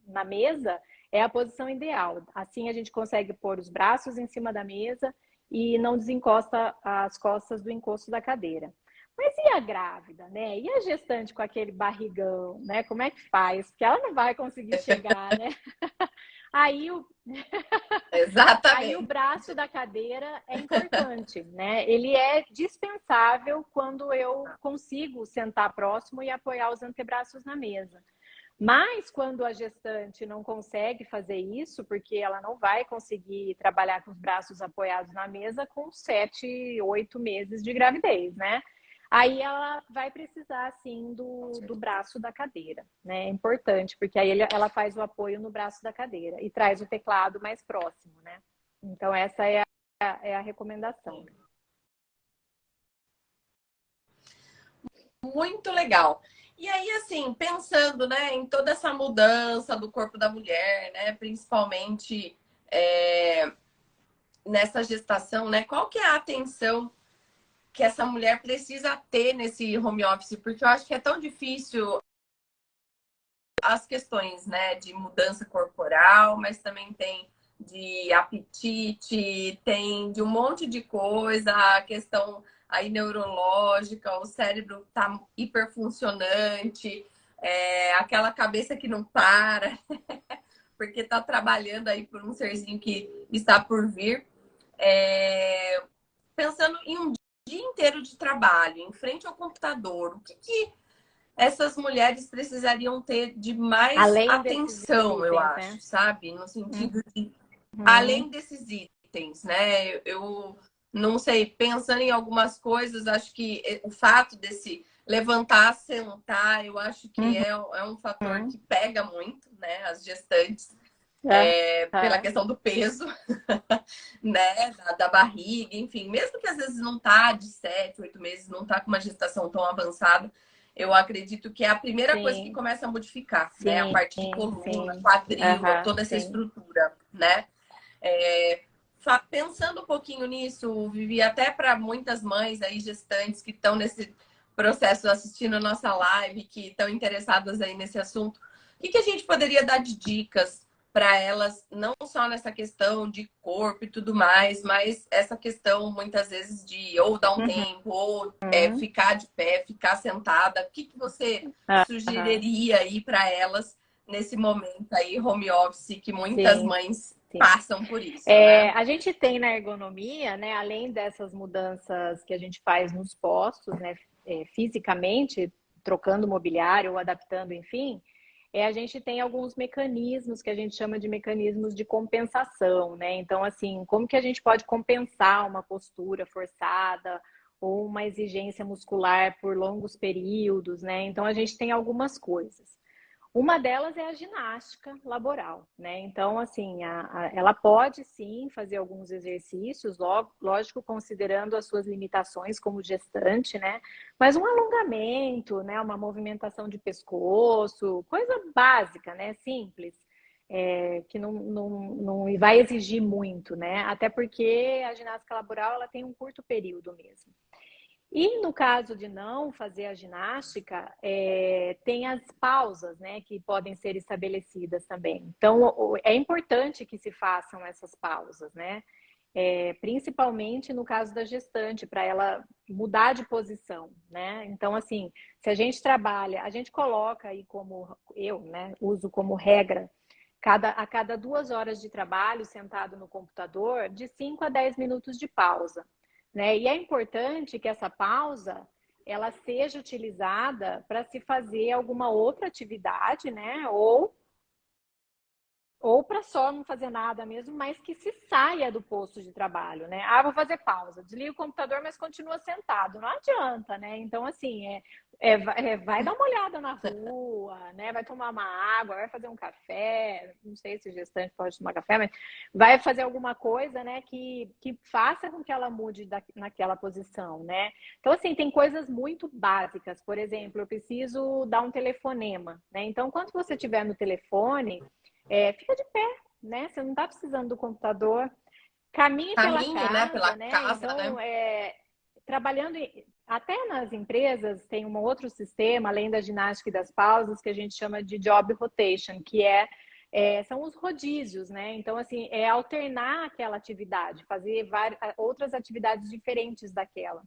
na mesa, é a posição ideal. Assim a gente consegue pôr os braços em cima da mesa e não desencosta as costas do encosto da cadeira. Mas e a grávida, né? E a gestante com aquele barrigão, né? Como é que faz? Porque ela não vai conseguir chegar, né? Aí Aí o braço da cadeira é importante, né? Ele é dispensável quando eu consigo sentar próximo e apoiar os antebraços na mesa. Mas quando a gestante não consegue fazer isso, porque ela não vai conseguir trabalhar com os braços apoiados na mesa com 7, 8 meses de gravidez, né? Aí ela vai precisar, sim, do braço da cadeira, né? É importante, porque aí ela faz o apoio no braço da cadeira e traz o teclado mais próximo, né? Então, essa é a recomendação. Muito legal. E aí, assim, pensando, né, em toda essa mudança do corpo da mulher, né, principalmente nessa gestação, né, qual que é a atenção que essa mulher precisa ter nesse home office? Porque eu acho que é tão difícil as questões, né, de mudança corporal, mas também tem de apetite, tem de um monte de coisa, a questão aí neurológica, o cérebro tá hiperfuncionante, aquela cabeça que não para, porque tá trabalhando aí por um serzinho que está por vir. Pensando em um dia inteiro de trabalho, em frente ao computador, o que essas mulheres precisariam ter de mais além atenção, itens, eu acho, né? sabe? No sentido de, além desses itens, né? Eu não sei, pensando em algumas coisas, acho que o fato desse levantar, sentar, eu acho que é um fator que pega muito, né? As gestantes. pela questão do peso, né, da barriga, enfim, mesmo que às vezes não tá de 7, 8 meses, não tá com uma gestação tão avançada, eu acredito que é a primeira coisa que começa a modificar, né, a parte de coluna, quadril, toda essa estrutura, né. Pensando um pouquinho nisso, Vivi, até para muitas mães aí gestantes que estão nesse processo assistindo a nossa live, que estão interessadas aí nesse assunto, o que a gente poderia dar de dicas para elas, não só nessa questão de corpo e tudo mais, mas essa questão muitas vezes de ou dar um tempo, ou ficar de pé, ficar sentada. O que você sugeriria aí para elas nesse momento aí, home office, que muitas mães passam por isso, né? A gente tem na ergonomia, né, além dessas mudanças que a gente faz nos postos, né, fisicamente, trocando mobiliário ou adaptando, enfim, a gente tem alguns mecanismos que a gente chama de mecanismos de compensação, né? Então, assim, como que a gente pode compensar uma postura forçada ou uma exigência muscular por longos períodos, né? Então, a gente tem algumas coisas. Uma delas é a ginástica laboral, né? Então, assim, ela pode sim fazer alguns exercícios, lógico, considerando as suas limitações como gestante, né? Mas um alongamento, né? Uma movimentação de pescoço, coisa básica, né? Simples, que não vai exigir muito, né? Até porque a ginástica laboral ela tem um curto período mesmo. E no caso de não fazer a ginástica, tem as pausas, né, que podem ser estabelecidas também. Então, é importante que se façam essas pausas, né? Principalmente no caso da gestante, para ela mudar de posição, né? Então, assim, se a gente trabalha, a gente coloca aí como, eu, né, uso como regra, a cada 2 horas de trabalho sentado no computador, de 5 a 10 minutos de pausa. Né? E é importante que essa pausa ela seja utilizada para se fazer alguma outra atividade, né? Ou para só não fazer nada mesmo, mas que se saia do posto de trabalho, né? Ah, vou fazer pausa, desliga o computador, mas continua sentado. Não adianta, né? Então, assim, vai dar uma olhada na rua, né? Vai tomar uma água, vai fazer um café, não sei se o gestante pode tomar café, mas vai fazer alguma coisa, né, que faça com que ela mude naquela posição, né? Então, assim, tem coisas muito básicas. Por exemplo, eu preciso dar um telefonema, né? Então, quando você estiver no telefone, fica de pé, né? Você não está precisando do computador. Caminhe pela casa, né? Pela né? casa, Então, né? trabalhando até nas empresas tem um outro sistema, além da ginástica e das pausas, que a gente chama de job rotation, que são os rodízios, né? Então, assim, alternar aquela atividade, fazer outras atividades diferentes daquela.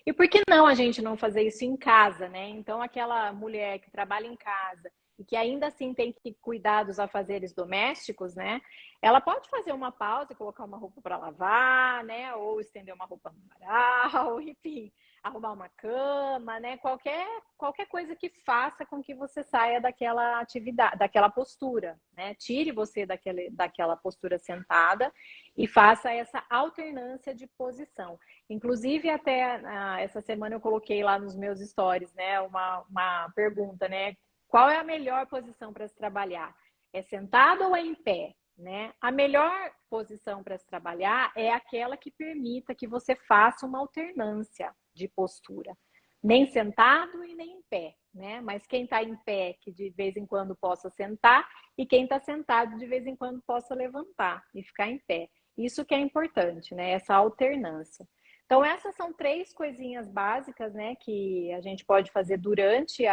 E por que não a gente não fazer isso em casa, né? Então, aquela mulher que trabalha em casa e que ainda assim tem que cuidar dos afazeres domésticos, né? Ela pode fazer uma pausa, colocar uma roupa para lavar, né? Ou estender uma roupa no varal, enfim, arrumar uma cama, né? Qualquer coisa que faça com que você saia daquela atividade, daquela postura, né? Tire você daquela postura sentada e faça essa alternância de posição. Inclusive, até essa semana eu coloquei lá nos meus stories, né, uma pergunta, né? Qual é a melhor posição para se trabalhar? É sentado ou é em pé? Né? A melhor posição para se trabalhar é aquela que permita que você faça uma alternância de postura. Nem sentado e nem em pé, né? Mas quem está em pé, que de vez em quando possa sentar, e quem está sentado, de vez em quando possa levantar e ficar em pé. Isso que é importante, né? Essa alternância. Então, essas são 3 coisinhas básicas, né, que a gente pode fazer durante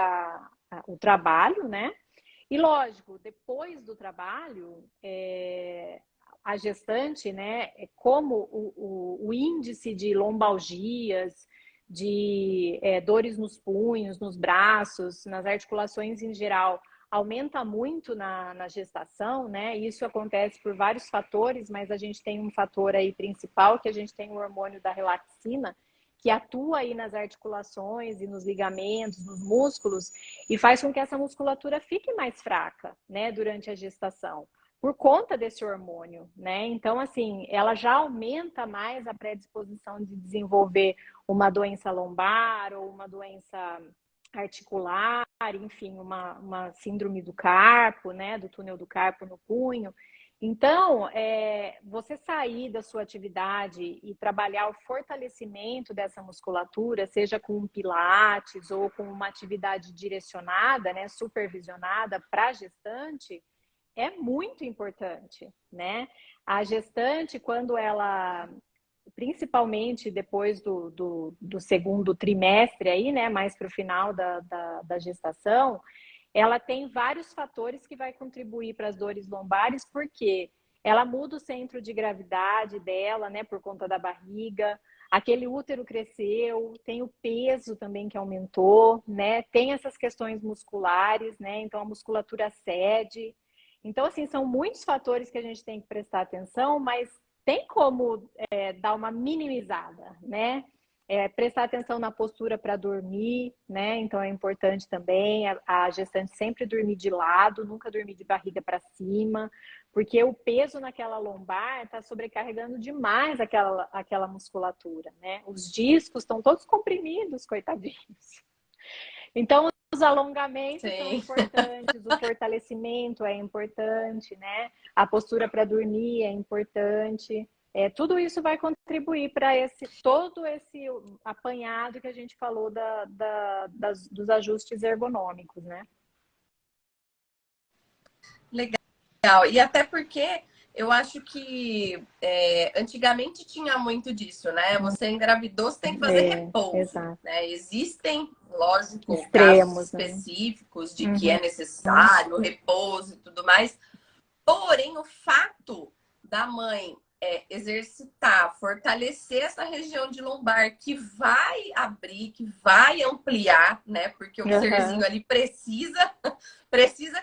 o trabalho, né? E lógico, depois do trabalho, a gestante, né, como o índice de lombalgias, de dores nos punhos, nos braços, nas articulações em geral, aumenta muito na gestação, né? Isso acontece por vários fatores, mas a gente tem um fator aí principal, que a gente tem o hormônio da relaxina, que atua aí nas articulações e nos ligamentos, nos músculos, e faz com que essa musculatura fique mais fraca, né, durante a gestação, por conta desse hormônio, né? Então, assim, ela já aumenta mais a predisposição de desenvolver uma doença lombar ou uma doença articular, enfim, uma síndrome do carpo, né, do túnel do carpo no punho. Então, você sair da sua atividade e trabalhar o fortalecimento dessa musculatura, seja com um pilates ou com uma atividade direcionada, né, supervisionada para a gestante, é muito importante, né? A gestante, quando ela, principalmente depois do segundo trimestre aí, né, mais para o final da gestação, ela tem vários fatores que vai contribuir para as dores lombares, porque ela muda o centro de gravidade dela, né, por conta da barriga, aquele útero cresceu, tem o peso também que aumentou, né, tem essas questões musculares, né, então a musculatura cede. Então, assim, são muitos fatores que a gente tem que prestar atenção, mas tem como dar uma minimizada, né? Prestar atenção na postura para dormir, né? Então é importante também a gestante sempre dormir de lado, nunca dormir de barriga para cima, porque o peso naquela lombar está sobrecarregando demais aquela musculatura, né? Os discos estão todos comprimidos, coitadinhos. Então, os alongamentos são Sim. importantes, o fortalecimento é importante, né? A postura para dormir é importante. Tudo isso vai contribuir para todo esse apanhado que a gente falou dos ajustes ergonômicos, né? Legal. E até porque eu acho que antigamente tinha muito disso, né? Você engravidou, você tem que fazer repouso, Exato. né? Existem, lógico, casos Extremos, né? específicos de que é necessário repouso e tudo mais. Porém, o fato da mãe exercitar, fortalecer essa região de lombar que vai abrir, que vai ampliar, né? Porque o serzinho ali precisa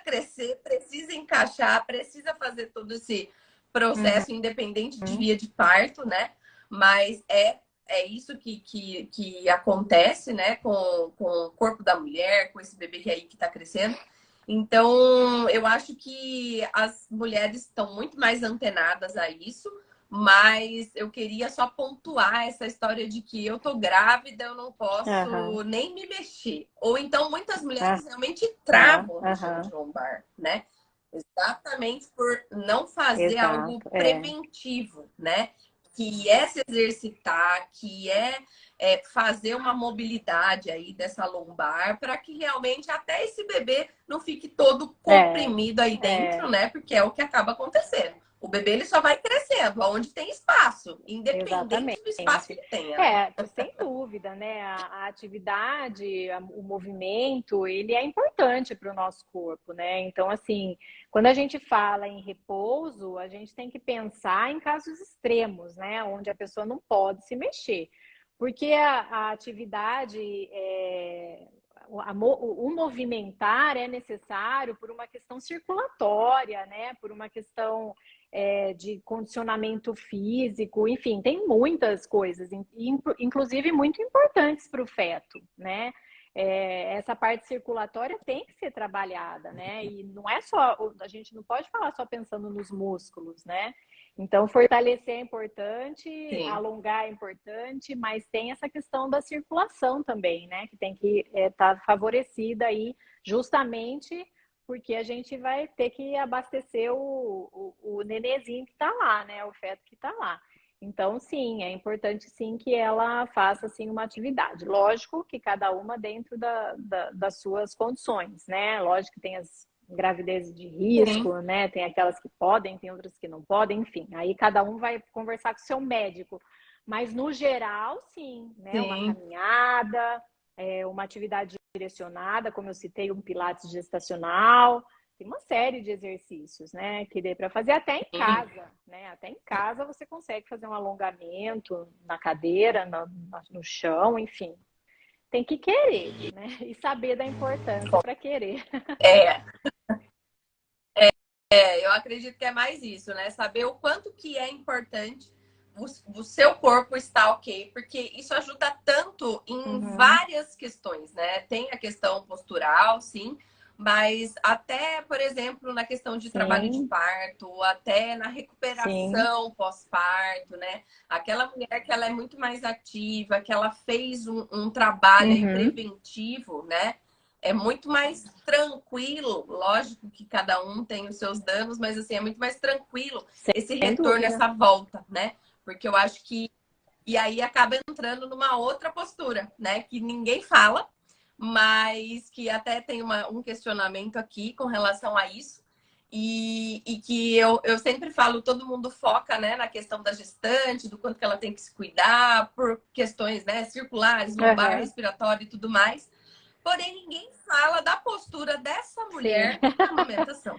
crescer, precisa encaixar, precisa fazer todo esse processo, independente de via de parto, né? Mas é isso que acontece, né? Com o corpo da mulher, com esse bebê aí que está crescendo. Então, eu acho que as mulheres estão muito mais antenadas a isso, mas eu queria só pontuar essa história de que eu tô grávida, eu não posso nem me mexer. Ou então, muitas mulheres realmente travam a região de lombar, né? Exatamente por não fazer algo preventivo, né? Que é se exercitar, que fazer uma mobilidade aí dessa lombar para que realmente até esse bebê não fique todo comprimido aí dentro, né? Porque é o que acaba acontecendo. O bebê ele só vai crescendo aonde tem espaço, independente do espaço que ele tenha. Né? Sem dúvida, né? A atividade, o movimento, ele é importante para o nosso corpo, né? Então, assim, quando a gente fala em repouso, a gente tem que pensar em casos extremos, né? Onde a pessoa não pode se mexer. Porque a atividade, o movimentar é necessário por uma questão circulatória, né? Por uma questão de condicionamento físico, enfim, tem muitas coisas, inclusive muito importantes para o feto, né? Essa parte circulatória tem que ser trabalhada, né? E não é só, a gente não pode falar só pensando nos músculos, né? Então, fortalecer é importante, alongar é importante, mas tem essa questão da circulação também, né? Que tem que estar favorecida aí, justamente porque a gente vai ter que abastecer o nenezinho que está lá, né? O feto que está lá. Então, sim, é importante sim que ela faça assim, uma atividade. Lógico que cada uma dentro das suas condições, né? Lógico que tem as gravidezes de risco, né? Tem aquelas que podem, tem outras que não podem, enfim. Aí cada um vai conversar com o seu médico. Mas no geral, sim, né? Uma caminhada, uma atividade direcionada, como eu citei, um pilates gestacional. Tem uma série de exercícios, né? Que dê para fazer até em casa, né? Até em casa você consegue fazer um alongamento na cadeira, no chão, enfim. Tem que querer, né? E saber da importância para querer. Eu acredito que é mais isso, né? Saber o quanto que é importante o seu corpo estar ok, porque isso ajuda tanto em várias questões, né? Tem a questão postural, sim, mas até, por exemplo, na questão de trabalho de parto, até na recuperação pós-parto, né? Aquela mulher que ela é muito mais ativa, que ela fez um trabalho aí preventivo, né? é muito mais tranquilo. Lógico que cada um tem os seus danos, mas assim, é muito mais tranquilo esse Sem retorno, dúvida. essa volta, né? Porque eu acho que. E aí acaba entrando numa outra postura, né? Que ninguém fala, mas que até tem um questionamento aqui com relação a isso. E que eu sempre falo, todo mundo foca, né, na questão da gestante, do quanto que ela tem que se cuidar, por questões, né, circulares, lombar, Uhum. respiratória e tudo mais. Porém, ninguém fala da postura dessa Sim. mulher na amamentação.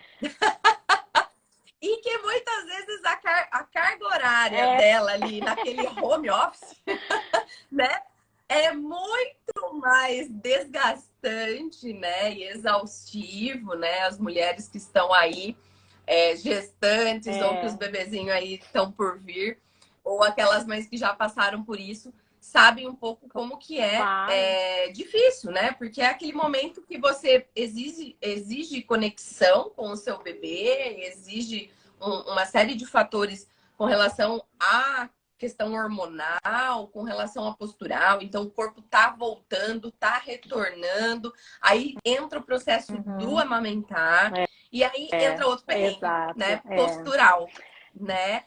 E que muitas vezes a carga horária É, dela ali naquele home office, né, é muito mais desgastante, né, e exaustivo, né? As mulheres que estão aí gestantes ou que os é, bebezinhos aí estão por vir, ou aquelas mães que já passaram por isso, sabem um pouco como que claro. é difícil, né? Porque é aquele momento que você exige conexão com o seu bebê, exige uma série de fatores com relação à questão hormonal, com relação à postural. Então, o corpo tá voltando, tá retornando. Aí entra o processo do Uhum. amamentar. E aí entra outro perrengue, Exato. né? Postural, né?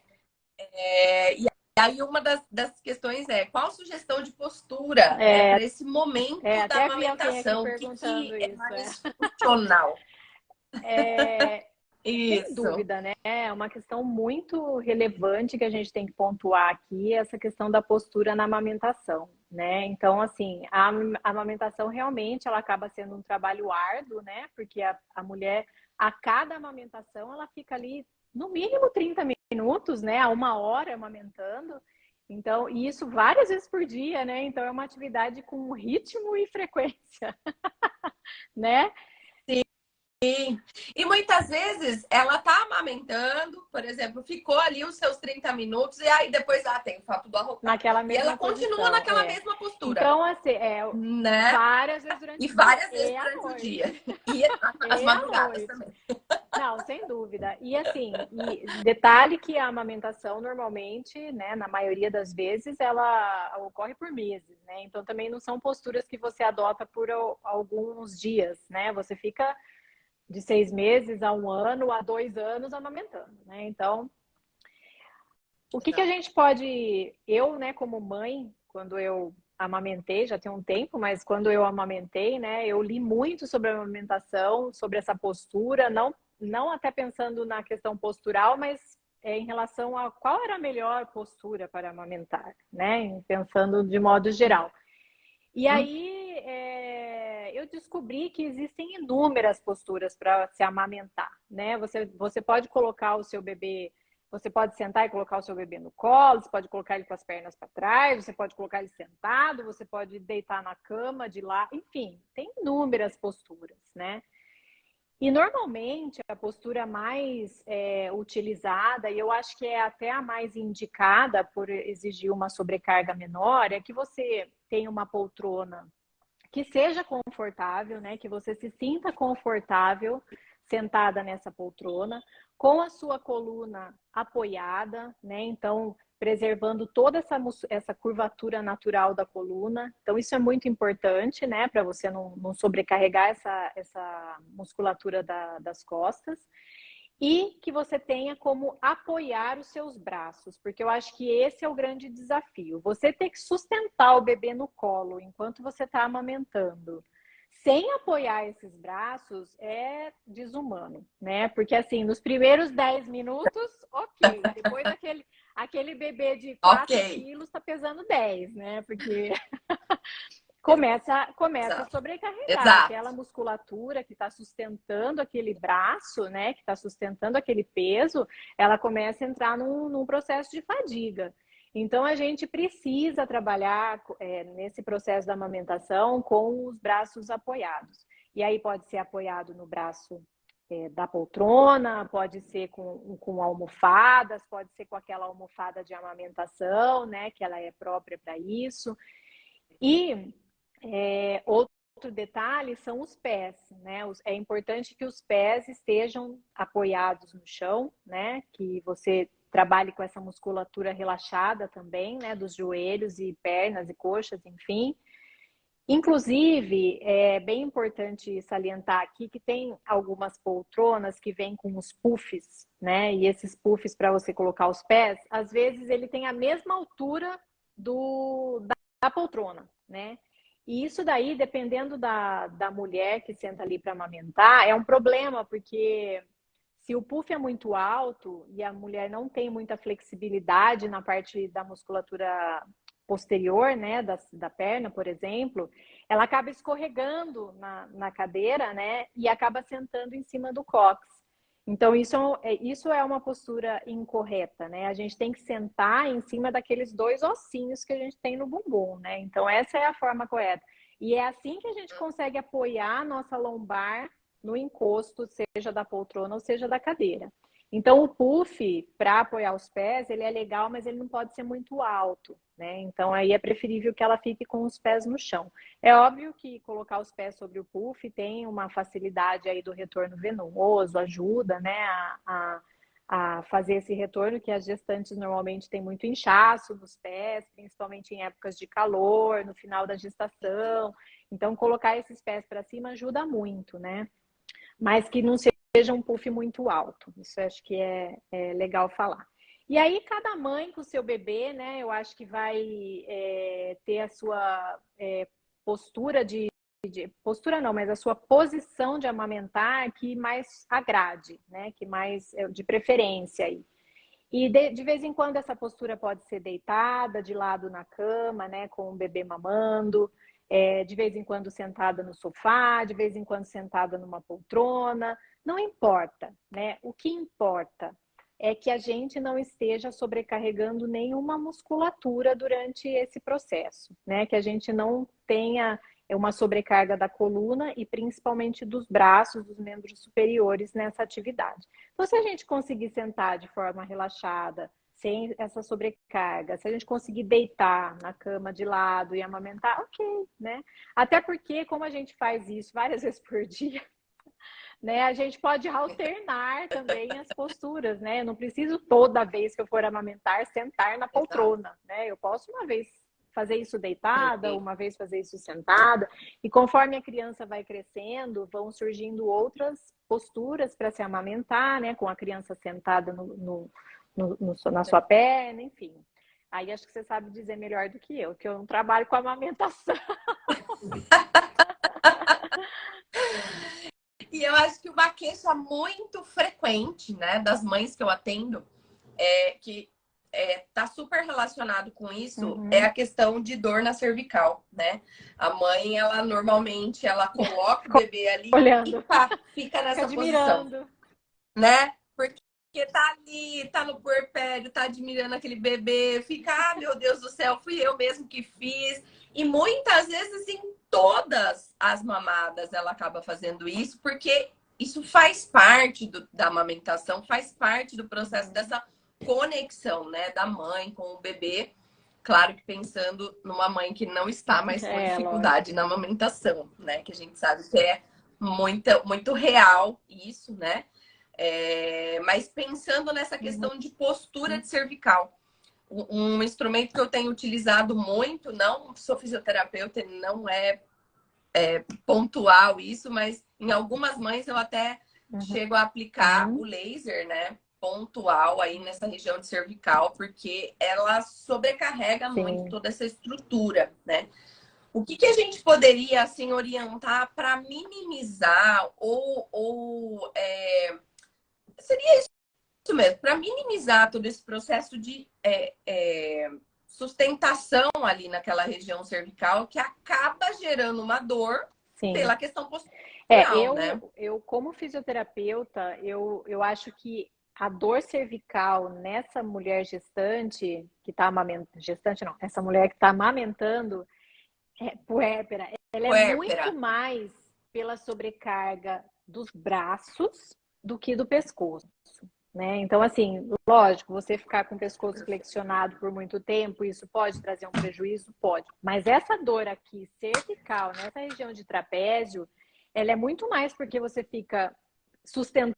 E aí uma das questões é qual sugestão de postura, né, É, para esse momento da até vi alguém aqui amamentação? O que, perguntando que é isso. mais funcional? É, sem Isso. dúvida, né? É uma questão muito relevante que a gente tem que pontuar aqui, essa questão da postura na amamentação, né? Então, assim, a amamentação realmente ela acaba sendo um trabalho árduo, né? Porque a mulher, a cada amamentação, ela fica ali no mínimo 30 minutos, né? A 1 hora amamentando. Então, e isso várias vezes por dia, né? Então, é uma atividade com ritmo e frequência, né? Sim. E muitas vezes ela tá amamentando, por exemplo, ficou ali os seus 30 minutos e aí depois tem o fato do arrotar. Naquela E ela mesma continua posição, naquela é. mesma postura, Então, assim, né? várias vezes E durante o dia várias vezes e à durante o noite. dia. E as E à madrugadas noite. também. Não, sem dúvida. E assim, detalhe que a amamentação normalmente, né, na maioria das vezes, ela ocorre por meses, né? Então também não são posturas que você adota por alguns dias, né? Você fica de 6 meses a 1 ano, a 2 anos amamentando, né? Então, o que que a Exato. gente pode, eu, né, como mãe, quando eu amamentei, já tem um tempo, mas quando eu amamentei, né, eu li muito sobre a amamentação, sobre essa postura, não até pensando na questão postural, mas em relação a qual era a melhor postura para amamentar, né, pensando de modo geral. E Hum, aí eu descobri que existem inúmeras posturas para se amamentar, né? Você pode colocar o seu bebê, você pode sentar e colocar o seu bebê no colo, você pode colocar ele com as pernas para trás, você pode colocar ele sentado, você pode deitar na cama de lá, enfim, tem inúmeras posturas, né? E normalmente a postura mais utilizada, e eu acho que é até a mais indicada por exigir uma sobrecarga menor, é que você tenha uma poltrona que seja confortável, né? Que você se sinta confortável sentada nessa poltrona, com a sua coluna apoiada, né? Então, preservando toda essa curvatura natural da coluna. Então, isso é muito importante, né? Para você não sobrecarregar essa musculatura das costas e que você tenha como apoiar os seus braços, porque eu acho que esse é o grande desafio. Você ter que sustentar o bebê no colo enquanto você está amamentando, sem apoiar esses braços, é desumano, né? Porque assim, nos primeiros 10 minutos, ok. Depois aquele bebê de ok. 4 quilos está pesando 10, né? Porque começa a Exato. sobrecarregar aquela Exato. musculatura que está sustentando aquele braço, né, que está sustentando aquele peso, ela começa a entrar num processo de fadiga. Então a gente precisa trabalhar nesse processo da amamentação com os braços apoiados. E aí pode ser apoiado no braço da poltrona, pode ser com almofadas, pode ser com aquela almofada de amamentação, né, que ela é própria para isso. E outro detalhe são os pés, né? É importante que os pés estejam apoiados no chão, né? Que você trabalhe com essa musculatura relaxada também, né? Dos joelhos e pernas e coxas, enfim. Inclusive, é bem importante salientar aqui que tem algumas poltronas que vêm com os puffs, né? E esses puffs para você colocar os pés, às vezes ele tem a mesma altura da poltrona, né? E isso daí, dependendo da mulher que senta ali para amamentar, é um problema, porque se o puff é muito alto e a mulher não tem muita flexibilidade na parte da musculatura posterior, né, da perna, por exemplo, ela acaba escorregando na cadeira, né, e acaba sentando em cima do cóccix. Então, isso é uma postura incorreta, né? A gente tem que sentar em cima daqueles dois ossinhos que a gente tem no bumbum, né? Então, essa é a forma correta. E é assim que a gente consegue apoiar a nossa lombar no encosto, seja da poltrona ou seja da cadeira. Então, o puff, para apoiar os pés, ele é legal, mas ele não pode ser muito alto, né? Então, aí é preferível que ela fique com os pés no chão. É óbvio que colocar os pés sobre o puff tem uma facilidade aí do retorno venoso, ajuda, né, a fazer esse retorno, que as gestantes normalmente têm muito inchaço nos pés, principalmente em épocas de calor, no final da gestação. Então, colocar esses pés para cima ajuda muito, né? Mas que não seja um puff muito alto. Isso acho que é legal falar. E aí, cada mãe com o seu bebê, né, eu acho que vai ter a sua postura postura não, mas a sua posição de amamentar que mais agrade, né, que mais de preferência aí. E de vez em quando essa postura pode ser deitada, de lado na cama, né, com o bebê mamando, de vez em quando sentada no sofá, de vez em quando sentada numa poltrona, não importa, né? O que importa é que a gente não esteja sobrecarregando nenhuma musculatura durante esse processo, né? Que a gente não tenha uma sobrecarga da coluna e principalmente dos braços, dos membros superiores nessa atividade. Então, se a gente conseguir sentar de forma relaxada, sem essa sobrecarga, se a gente conseguir deitar na cama de lado e amamentar, ok, né? Até porque, como a gente faz isso várias vezes por dia, né, a gente pode alternar também as posturas, né? Eu não preciso toda vez que eu for amamentar sentar na Exato. poltrona, né? Eu posso uma vez fazer isso deitada, Sim. uma vez fazer isso sentada, e conforme a criança vai crescendo, vão surgindo outras posturas para se amamentar, né? Com a criança sentada na sua perna, enfim. Aí acho que você sabe dizer melhor do que eu não trabalho com amamentação. E eu acho que uma queixa muito frequente, né, das mães que eu atendo, que tá super relacionado com isso, é Uhum. a questão de dor na cervical, né? A mãe, ela normalmente, ela coloca o bebê ali e Olhando, pá, fica fica nessa posição, admirando. né? Porque tá ali, tá no puerpério, tá admirando aquele bebê, fica, ah, meu Deus do céu, fui eu mesmo que fiz. E muitas vezes em todas as mamadas ela acaba fazendo isso, porque isso faz parte da amamentação, faz parte do processo dessa conexão, né, da mãe com o bebê. Claro que pensando numa mãe que não está mais com dificuldade Lógico. na amamentação, né, que a gente sabe que é muito real isso, né? Mas pensando nessa Uhum. questão de postura de cervical, um instrumento que eu tenho utilizado muito, não sou fisioterapeuta, não é pontual isso, mas em algumas mães eu até Uhum. chego a aplicar o laser, né? Pontual aí nessa região de cervical, porque ela sobrecarrega muito Sim. toda essa estrutura, né? O que a gente poderia assim orientar para minimizar seria isso mesmo, para minimizar todo esse processo de sustentação ali naquela região cervical que acaba gerando uma dor Sim. pela questão postural, né? Eu como fisioterapeuta, eu acho que a dor cervical nessa mulher gestante que está amamentando, gestante não, essa mulher que está amamentando, puérpera, ela é Puérpera. muito mais pela sobrecarga dos braços do que do pescoço, né? Então, assim, lógico, você ficar com o pescoço flexionado por muito tempo, isso pode trazer um prejuízo? Pode. Mas essa dor aqui, cervical, nessa região de trapézio, ela é muito mais porque você fica sustentando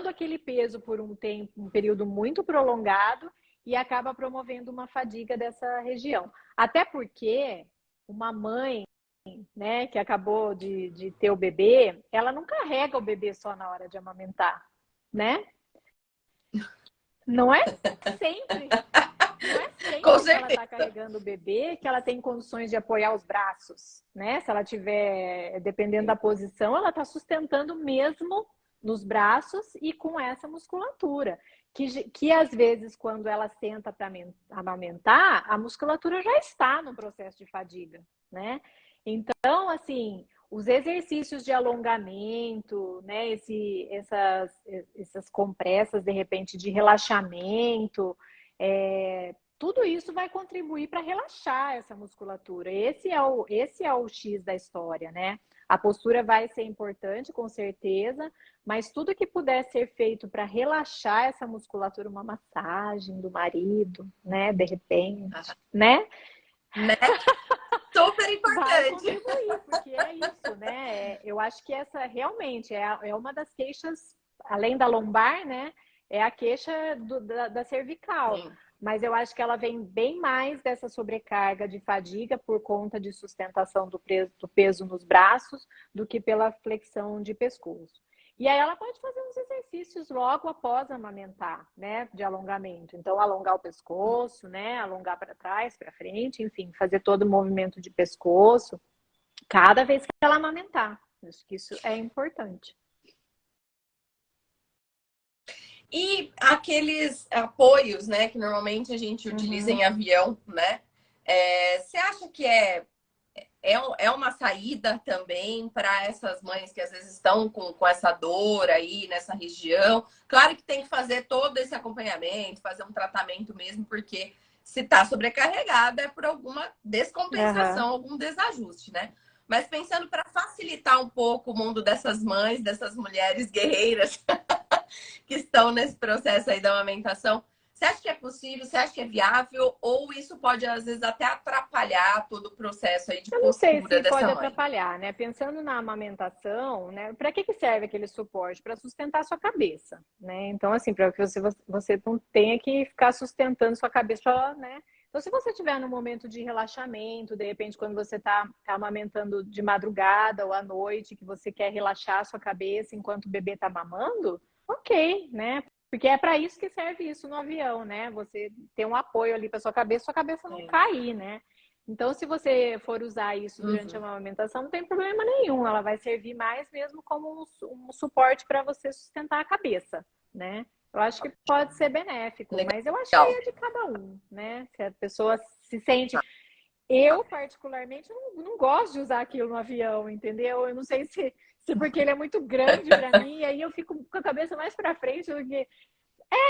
aquele peso por um tempo, um período muito prolongado e acaba promovendo uma fadiga dessa região. Até porque uma mãe né, que acabou de ter o bebê, ela não carrega o bebê só na hora de amamentar, né? Não é sempre. Não é Com sempre que ela certeza. está carregando o bebê que ela tem condições de apoiar os braços, né? Se ela tiver, dependendo da posição, ela está sustentando mesmo nos braços e com essa musculatura. Que às vezes, quando ela senta para amamentar, a musculatura já está no processo de fadiga, né? Então, assim, os exercícios de alongamento, né? Essas compressas, de repente, de relaxamento, tudo isso vai contribuir para relaxar essa musculatura. Esse é o X da história, né? A postura vai ser importante, com certeza, mas tudo que puder ser feito para relaxar essa musculatura, uma massagem do marido, né? De repente, né? Né? Super Vai importante. contribuir, porque é isso, né? Eu acho que essa realmente é uma das queixas, além da lombar, né? É a queixa da cervical. Sim. Mas eu acho que ela vem bem mais dessa sobrecarga de fadiga por conta de sustentação do peso nos braços do que pela flexão de pescoço. E aí ela pode fazer uns exercícios logo após amamentar, né, de alongamento. Então, alongar o pescoço, né, alongar para trás, para frente, enfim, fazer todo o movimento de pescoço cada vez que ela amamentar. Acho que isso é importante. E aqueles apoios, né, que normalmente a gente utiliza em avião, né? Você acha que é uma saída também para essas mães que às vezes estão com essa dor aí nessa região? Claro que tem que fazer todo esse acompanhamento, fazer um tratamento mesmo, porque se está sobrecarregada é por alguma descompensação, algum desajuste, né? Mas pensando para facilitar um pouco o mundo dessas mães, dessas mulheres guerreiras que estão nesse processo aí da amamentação, você acha que é possível? Você acha que é viável? Ou isso pode, às vezes, até atrapalhar todo o processo aí de Eu não sei postura se dessa pode mãe? atrapalhar, né? Pensando na amamentação, né? Para que serve aquele suporte? Para sustentar a sua cabeça, né? Então, assim, para que você não tenha que ficar sustentando sua cabeça, né? Então, se você estiver no momento de relaxamento, de repente, quando você está amamentando de madrugada ou à noite, que você quer relaxar a sua cabeça enquanto o bebê está mamando, ok, né? Porque é para isso que serve isso no avião, né? Você ter um apoio ali para sua cabeça não cair, né? Então, se você for usar isso durante a amamentação, não tem problema nenhum. Ela vai servir mais mesmo como um suporte para você sustentar a cabeça, né? Eu acho que pode ser benéfico, mas eu acho que aí Legal. é de cada um, né? Se a pessoa se sente. Eu, particularmente, não gosto de usar aquilo no avião, entendeu? Eu não sei se porque ele é muito grande para mim, e aí eu fico com a cabeça mais para frente do que.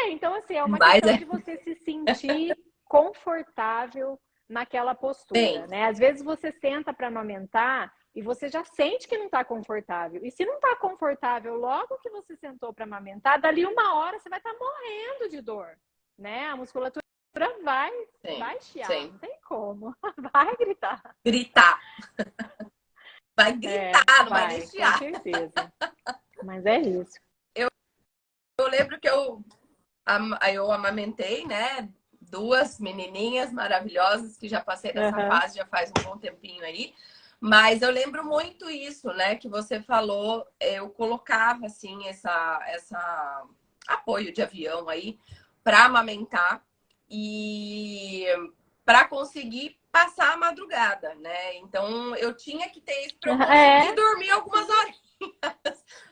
Então, assim, é uma Mas questão de você se sentir confortável naquela postura, bem, né? Às vezes você senta para amamentar e você já sente que não está confortável. E se não está confortável logo que você sentou para amamentar, dali uma hora você vai estar morrendo de dor, né? A musculatura vai chiar, não tem como. Vai gritar. gritar. Vai gritar, não vai nem Com chiar. certeza. Mas é isso. Eu lembro que eu amamentei, né? Duas menininhas maravilhosas que já passei dessa fase, já faz um bom tempinho aí. Mas eu lembro muito isso, né? Que você falou, eu colocava assim essa apoio de avião aí para amamentar e para conseguir passar a madrugada, né? Então eu tinha que ter isso para eu conseguir dormir algumas horas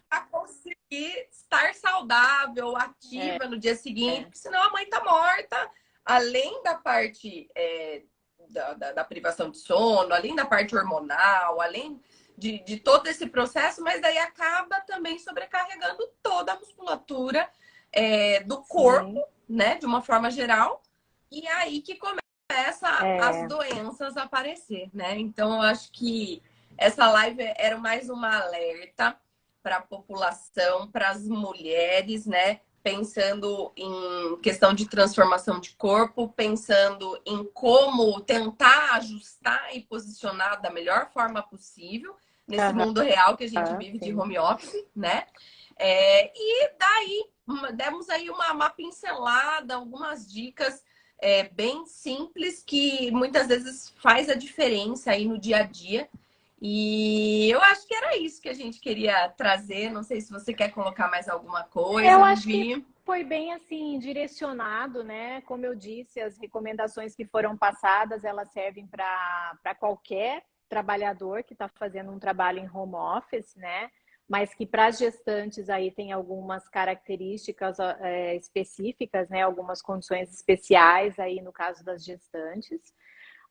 para conseguir estar saudável, ativa no dia seguinte, porque senão a mãe tá morta. Além da parte da privação de sono, além da parte hormonal, além de todo esse processo, mas daí acaba também sobrecarregando toda a musculatura do corpo, né, de uma forma geral, e é aí que começa as doenças a aparecer, né? Então, eu acho que essa live era mais uma alerta para a população, para as mulheres, né? Pensando em questão de transformação de corpo, pensando em como tentar ajustar e posicionar da melhor forma possível nesse mundo real que a gente vive de home office, né? E daí, demos aí uma pincelada, algumas dicas bem simples que muitas vezes faz a diferença aí no dia a dia. E eu acho que era isso que a gente queria trazer. Não sei se você quer colocar mais alguma Eu coisa, acho Vivi. que foi bem assim direcionado, né? Como eu disse, as recomendações que foram passadas, elas servem para qualquer trabalhador que está fazendo um trabalho em home office, né? Mas que para as gestantes aí tem algumas características específicas, né? Algumas condições especiais aí no caso das gestantes.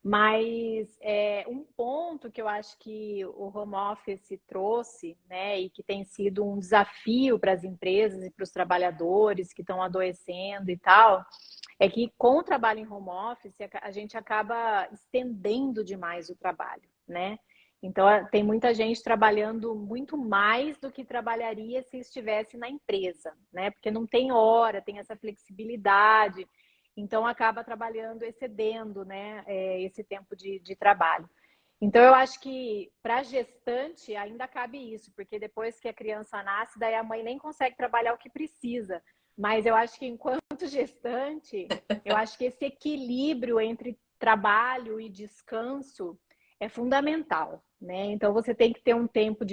Mas um ponto que eu acho que o home office trouxe, né, e que tem sido um desafio para as empresas e para os trabalhadores que estão adoecendo e tal, é que com o trabalho em home office a gente acaba estendendo demais o trabalho, né? Então tem muita gente trabalhando muito mais do que trabalharia se estivesse na empresa, né? Porque não tem hora, tem essa flexibilidade. Então, acaba trabalhando, excedendo, né, esse tempo de trabalho. Então, eu acho que para gestante ainda cabe isso, porque depois que a criança nasce, daí a mãe nem consegue trabalhar o que precisa. Mas eu acho que enquanto gestante, eu acho que esse equilíbrio entre trabalho e descanso é fundamental, né? Então, você tem que ter um tempo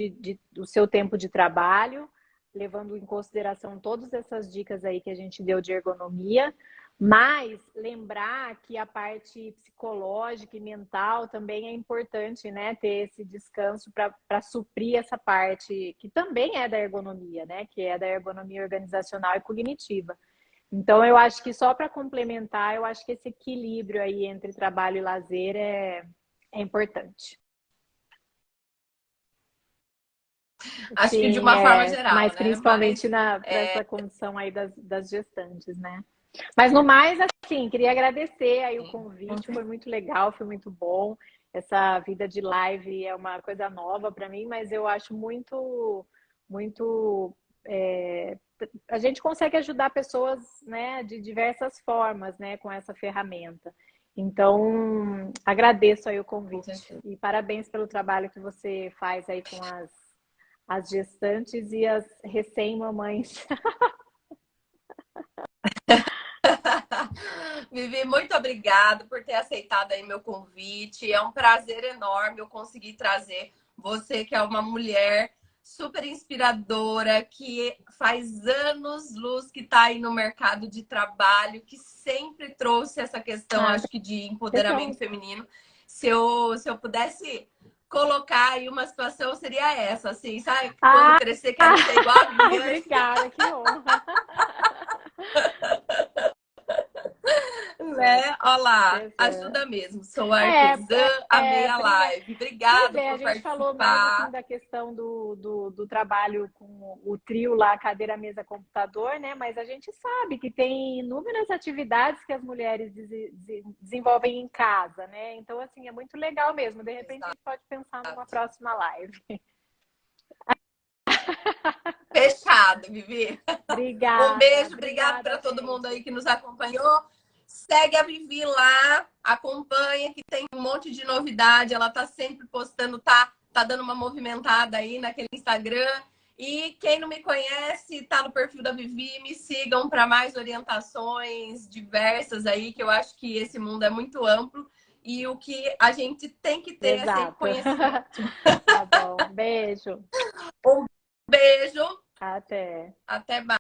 o seu tempo de trabalho, levando em consideração todas essas dicas aí que a gente deu de ergonomia, mas lembrar que a parte psicológica e mental também é importante, né? Ter esse descanso para suprir essa parte que também é da ergonomia, né? Que é da ergonomia organizacional e cognitiva. Então, eu acho que só para complementar, eu acho que esse equilíbrio aí entre trabalho e lazer é importante. Acho que de Sim, uma forma geral, mas né? principalmente Mas para essa condição aí das gestantes, né? Mas no mais, assim, queria agradecer aí o convite, foi muito legal, foi muito bom. Essa vida de live é uma coisa nova para mim, mas eu acho muito. é, a gente consegue ajudar pessoas, né, de diversas formas, né, com essa ferramenta. Então, agradeço aí o com convite certeza. e parabéns pelo trabalho que você faz aí com as gestantes e as recém-mamães. Vivi, muito obrigada por ter aceitado aí meu convite. É um prazer enorme eu conseguir trazer você, que é uma mulher super inspiradora, que faz anos luz que está aí no mercado de trabalho, que sempre trouxe essa questão, Ah, acho que de empoderamento legal. feminino. Se eu pudesse colocar aí uma situação, seria essa, assim, sabe? Quando Ah, crescer, quero ser igual a Viviane. obrigada, que honra. Né? Olha lá, Pois é. ajuda mesmo. Sou É, artesã, amei a obrigada. live. Pois Obrigado é, a por gente falou mais assim participar. da questão do trabalho com o trio lá, cadeira, mesa, computador, né? Mas a gente sabe que tem inúmeras atividades que as mulheres desenvolvem em casa, né? Então, assim, é muito legal mesmo. De repente, a Exato. gente pode pensar numa próxima live. Fechado, Vivi. Um Obrigada, beijo, obrigado obrigada, para todo mundo gente. aí que nos acompanhou. Segue a Vivi lá, acompanha que tem um monte de novidade. Ela tá sempre postando, tá dando uma movimentada aí naquele Instagram. E quem não me conhece, tá no perfil da Vivi, me sigam para mais orientações diversas aí, que eu acho que esse mundo é muito amplo e o que a gente tem que ter é sempre Exato. conhecimento. Tá bom. Beijo. Um beijo, Até. até mais.